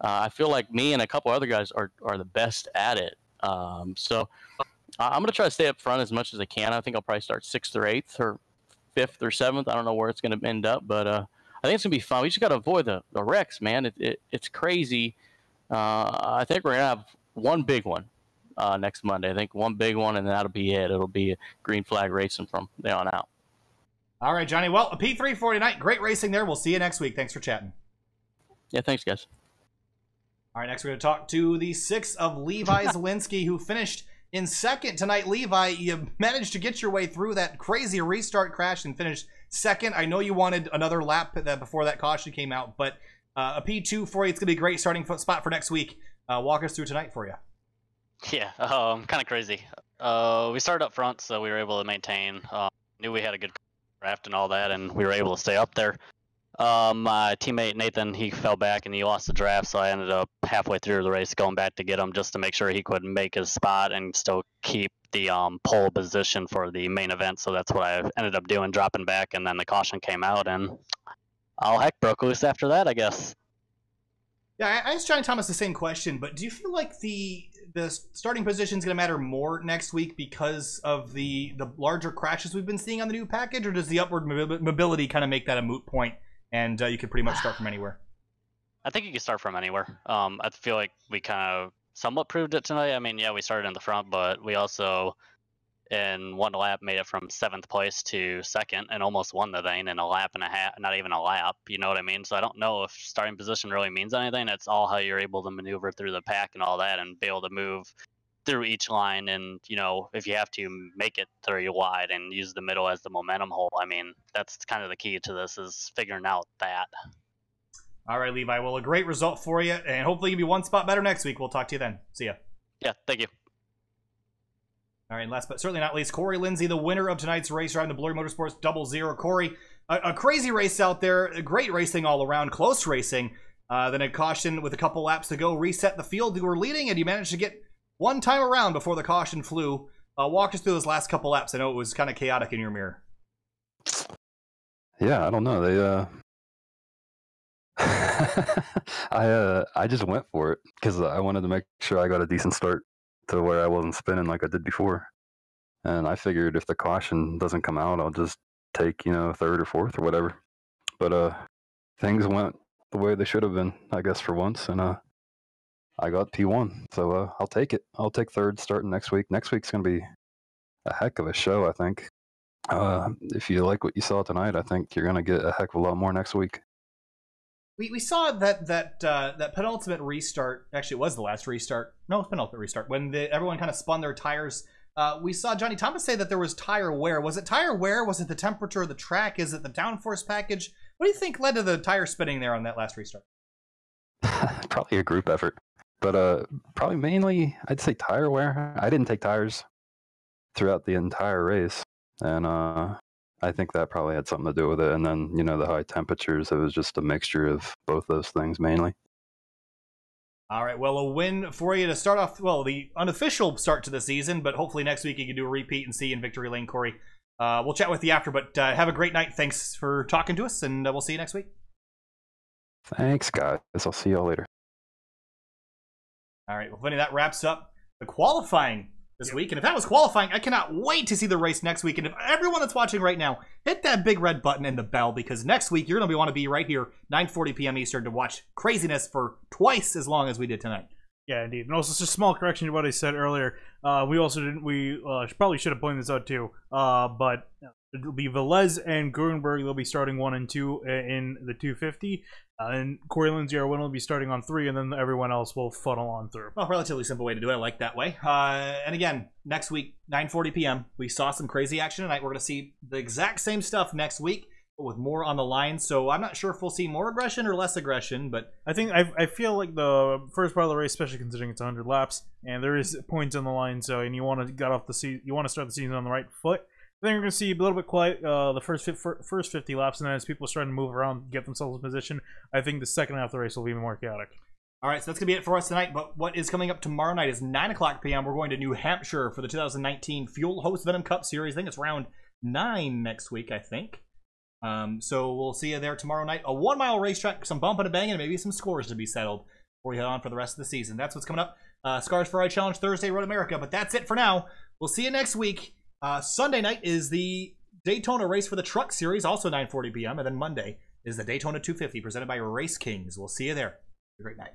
I feel like me and a couple other guys are the best at it. So I'm going to try to stay up front as much as I can. I think I'll probably start 6th or 8th or 5th or 7th. I don't know where it's going to end up, but I think it's going to be fun. We just got to avoid the wrecks, man. It's crazy. I think we're going to have one big one next Monday. I think one big one, and that'll be it. It'll be green flag racing from there on out. All right, Johnny. Well, a P3 for tonight. Great racing there. We'll see you next week. Thanks for chatting. Yeah, thanks, guys. All right, next we're going to talk to the 6 of Levi Zielinski, who finished in 2nd tonight. Levi, you managed to get your way through that crazy restart crash and finished 2nd. I know you wanted another lap before that caution came out, but a P2 for you. It's going to be a great starting spot for next week. Walk us through tonight for you. Yeah, kind of crazy. We started up front, so we were able to maintain. Knew we had a good draft and all that, and we were able to stay up there. My teammate Nathan, he fell back and he lost the draft, so I ended up halfway through the race going back to get him just to make sure he could make his spot and still keep the pole position for the main event. So that's what I ended up doing, dropping back, and then the caution came out, and all heck broke loose after that, I guess. Yeah, I asked Johnny Thomas the same question, but do you feel like the starting position is going to matter more next week because of the larger crashes we've been seeing on the new package, or does the upward mobility kind of make that a moot point? And you could pretty much start from anywhere. I think you can start from anywhere. I feel like we kind of somewhat proved it tonight. I mean, yeah, we started in the front, but we also, in one lap, made it from 7th place to 2nd and almost won the thing in a lap and a half, not even a lap, you know what I mean? So I don't know if starting position really means anything. It's all how you're able to maneuver through the pack and all that and be able to move through each line, and if you have to, make it 3 wide and use the middle as the momentum hole. I mean, that's kind of the key to this, is figuring out that. All right, Levi. Well, a great result for you, and hopefully you'll be one spot better next week. We'll talk to you then. See ya. Yeah, thank you. All right, and last but certainly not least, Corey Lindsay, the winner of tonight's race around the Blurry Motorsports 00. Corey, a crazy race out there, great racing all around, close racing. Then a caution with a couple laps to go, reset the field. You were leading, and you managed to get one time around before the caution flew. Walk us through those last couple laps. I know it was kind of chaotic in your mirror. Yeah, I don't know. They I just went for it because I wanted to make sure I got a decent start to where I wasn't spinning like I did before. And I figured if the caution doesn't come out, I'll just take, 3rd or 4th or whatever. But things went the way they should have been, I guess, for once, and I got P1, so I'll take it. I'll take 3rd starting next week. Next week's going to be a heck of a show, I think. If you like what you saw tonight, I think you're going to get a heck of a lot more next week. We saw that penultimate restart. Actually, it was the last restart. No, it was penultimate restart when everyone kind of spun their tires. We saw Johnny Thomas say that there was tire wear. Was it tire wear? Was it the temperature of the track? Is it the downforce package? What do you think led to the tire spinning there on that last restart? Probably a group effort, but probably mainly I'd say tire wear. I didn't take tires throughout the entire race, and I think that probably had something to do with it. And then, you know, the high temperatures, it was just a mixture of both those things mainly. All right, well, a win for you to start off, well, the unofficial start to the season, but hopefully next week you can do a repeat and see you in Victory Lane, Corey. We'll chat with you after, but have a great night. Thanks for talking to us, and we'll see you next week. Thanks, guys. I'll see y'all later. All right, well, Vinny, that wraps up the qualifying this week. And if that was qualifying, I cannot wait to see the race next week. And if everyone that's watching right now, hit that big red button and the bell, because next week you're going to want to be right here, 9:40 p.m. Eastern, to watch craziness for twice as long as we did tonight. Yeah, indeed. And also, just a small correction to what I said earlier. We also didn't. We probably should have pointed this out too. But it'll be Velez and Gruenberg. They'll be starting 1 and 2 in the 250. And Corey Lindsay, our winner, will be starting on 3, and then everyone else will funnel on through. Well, relatively simple way to do it. I like that way. And again, next week, 9:40 p.m. We saw some crazy action tonight. We're going to see the exact same stuff next week, but with more on the line. So I'm not sure if we'll see more aggression or less aggression, but I think I feel like the first part of the race, especially considering it's 100 laps, and there is points on the line. So, and you want to start the season on the right foot. I think we're going to see a little bit quiet the first 50 laps, and then as people start to move around, get themselves in position, I think the second half of the race will be more chaotic. All right, so that's going to be it for us tonight, but what is coming up tomorrow night is 9 o'clock p.m. We're going to New Hampshire for the 2019 Fuel Host Venom Cup Series. I think it's round 9 next week, I think. So we'll see you there tomorrow night. A 1-mile racetrack, some bumping and banging, and maybe some scores to be settled before we head on for the rest of the season. That's what's coming up. Scars for Ride Challenge Thursday, Road America, but that's it for now. We'll see you next week. Sunday night is the Daytona race for the Truck Series, also 9:40 p.m. And then Monday is the Daytona 250 presented by RaceKings. We'll see you there. Have a great night.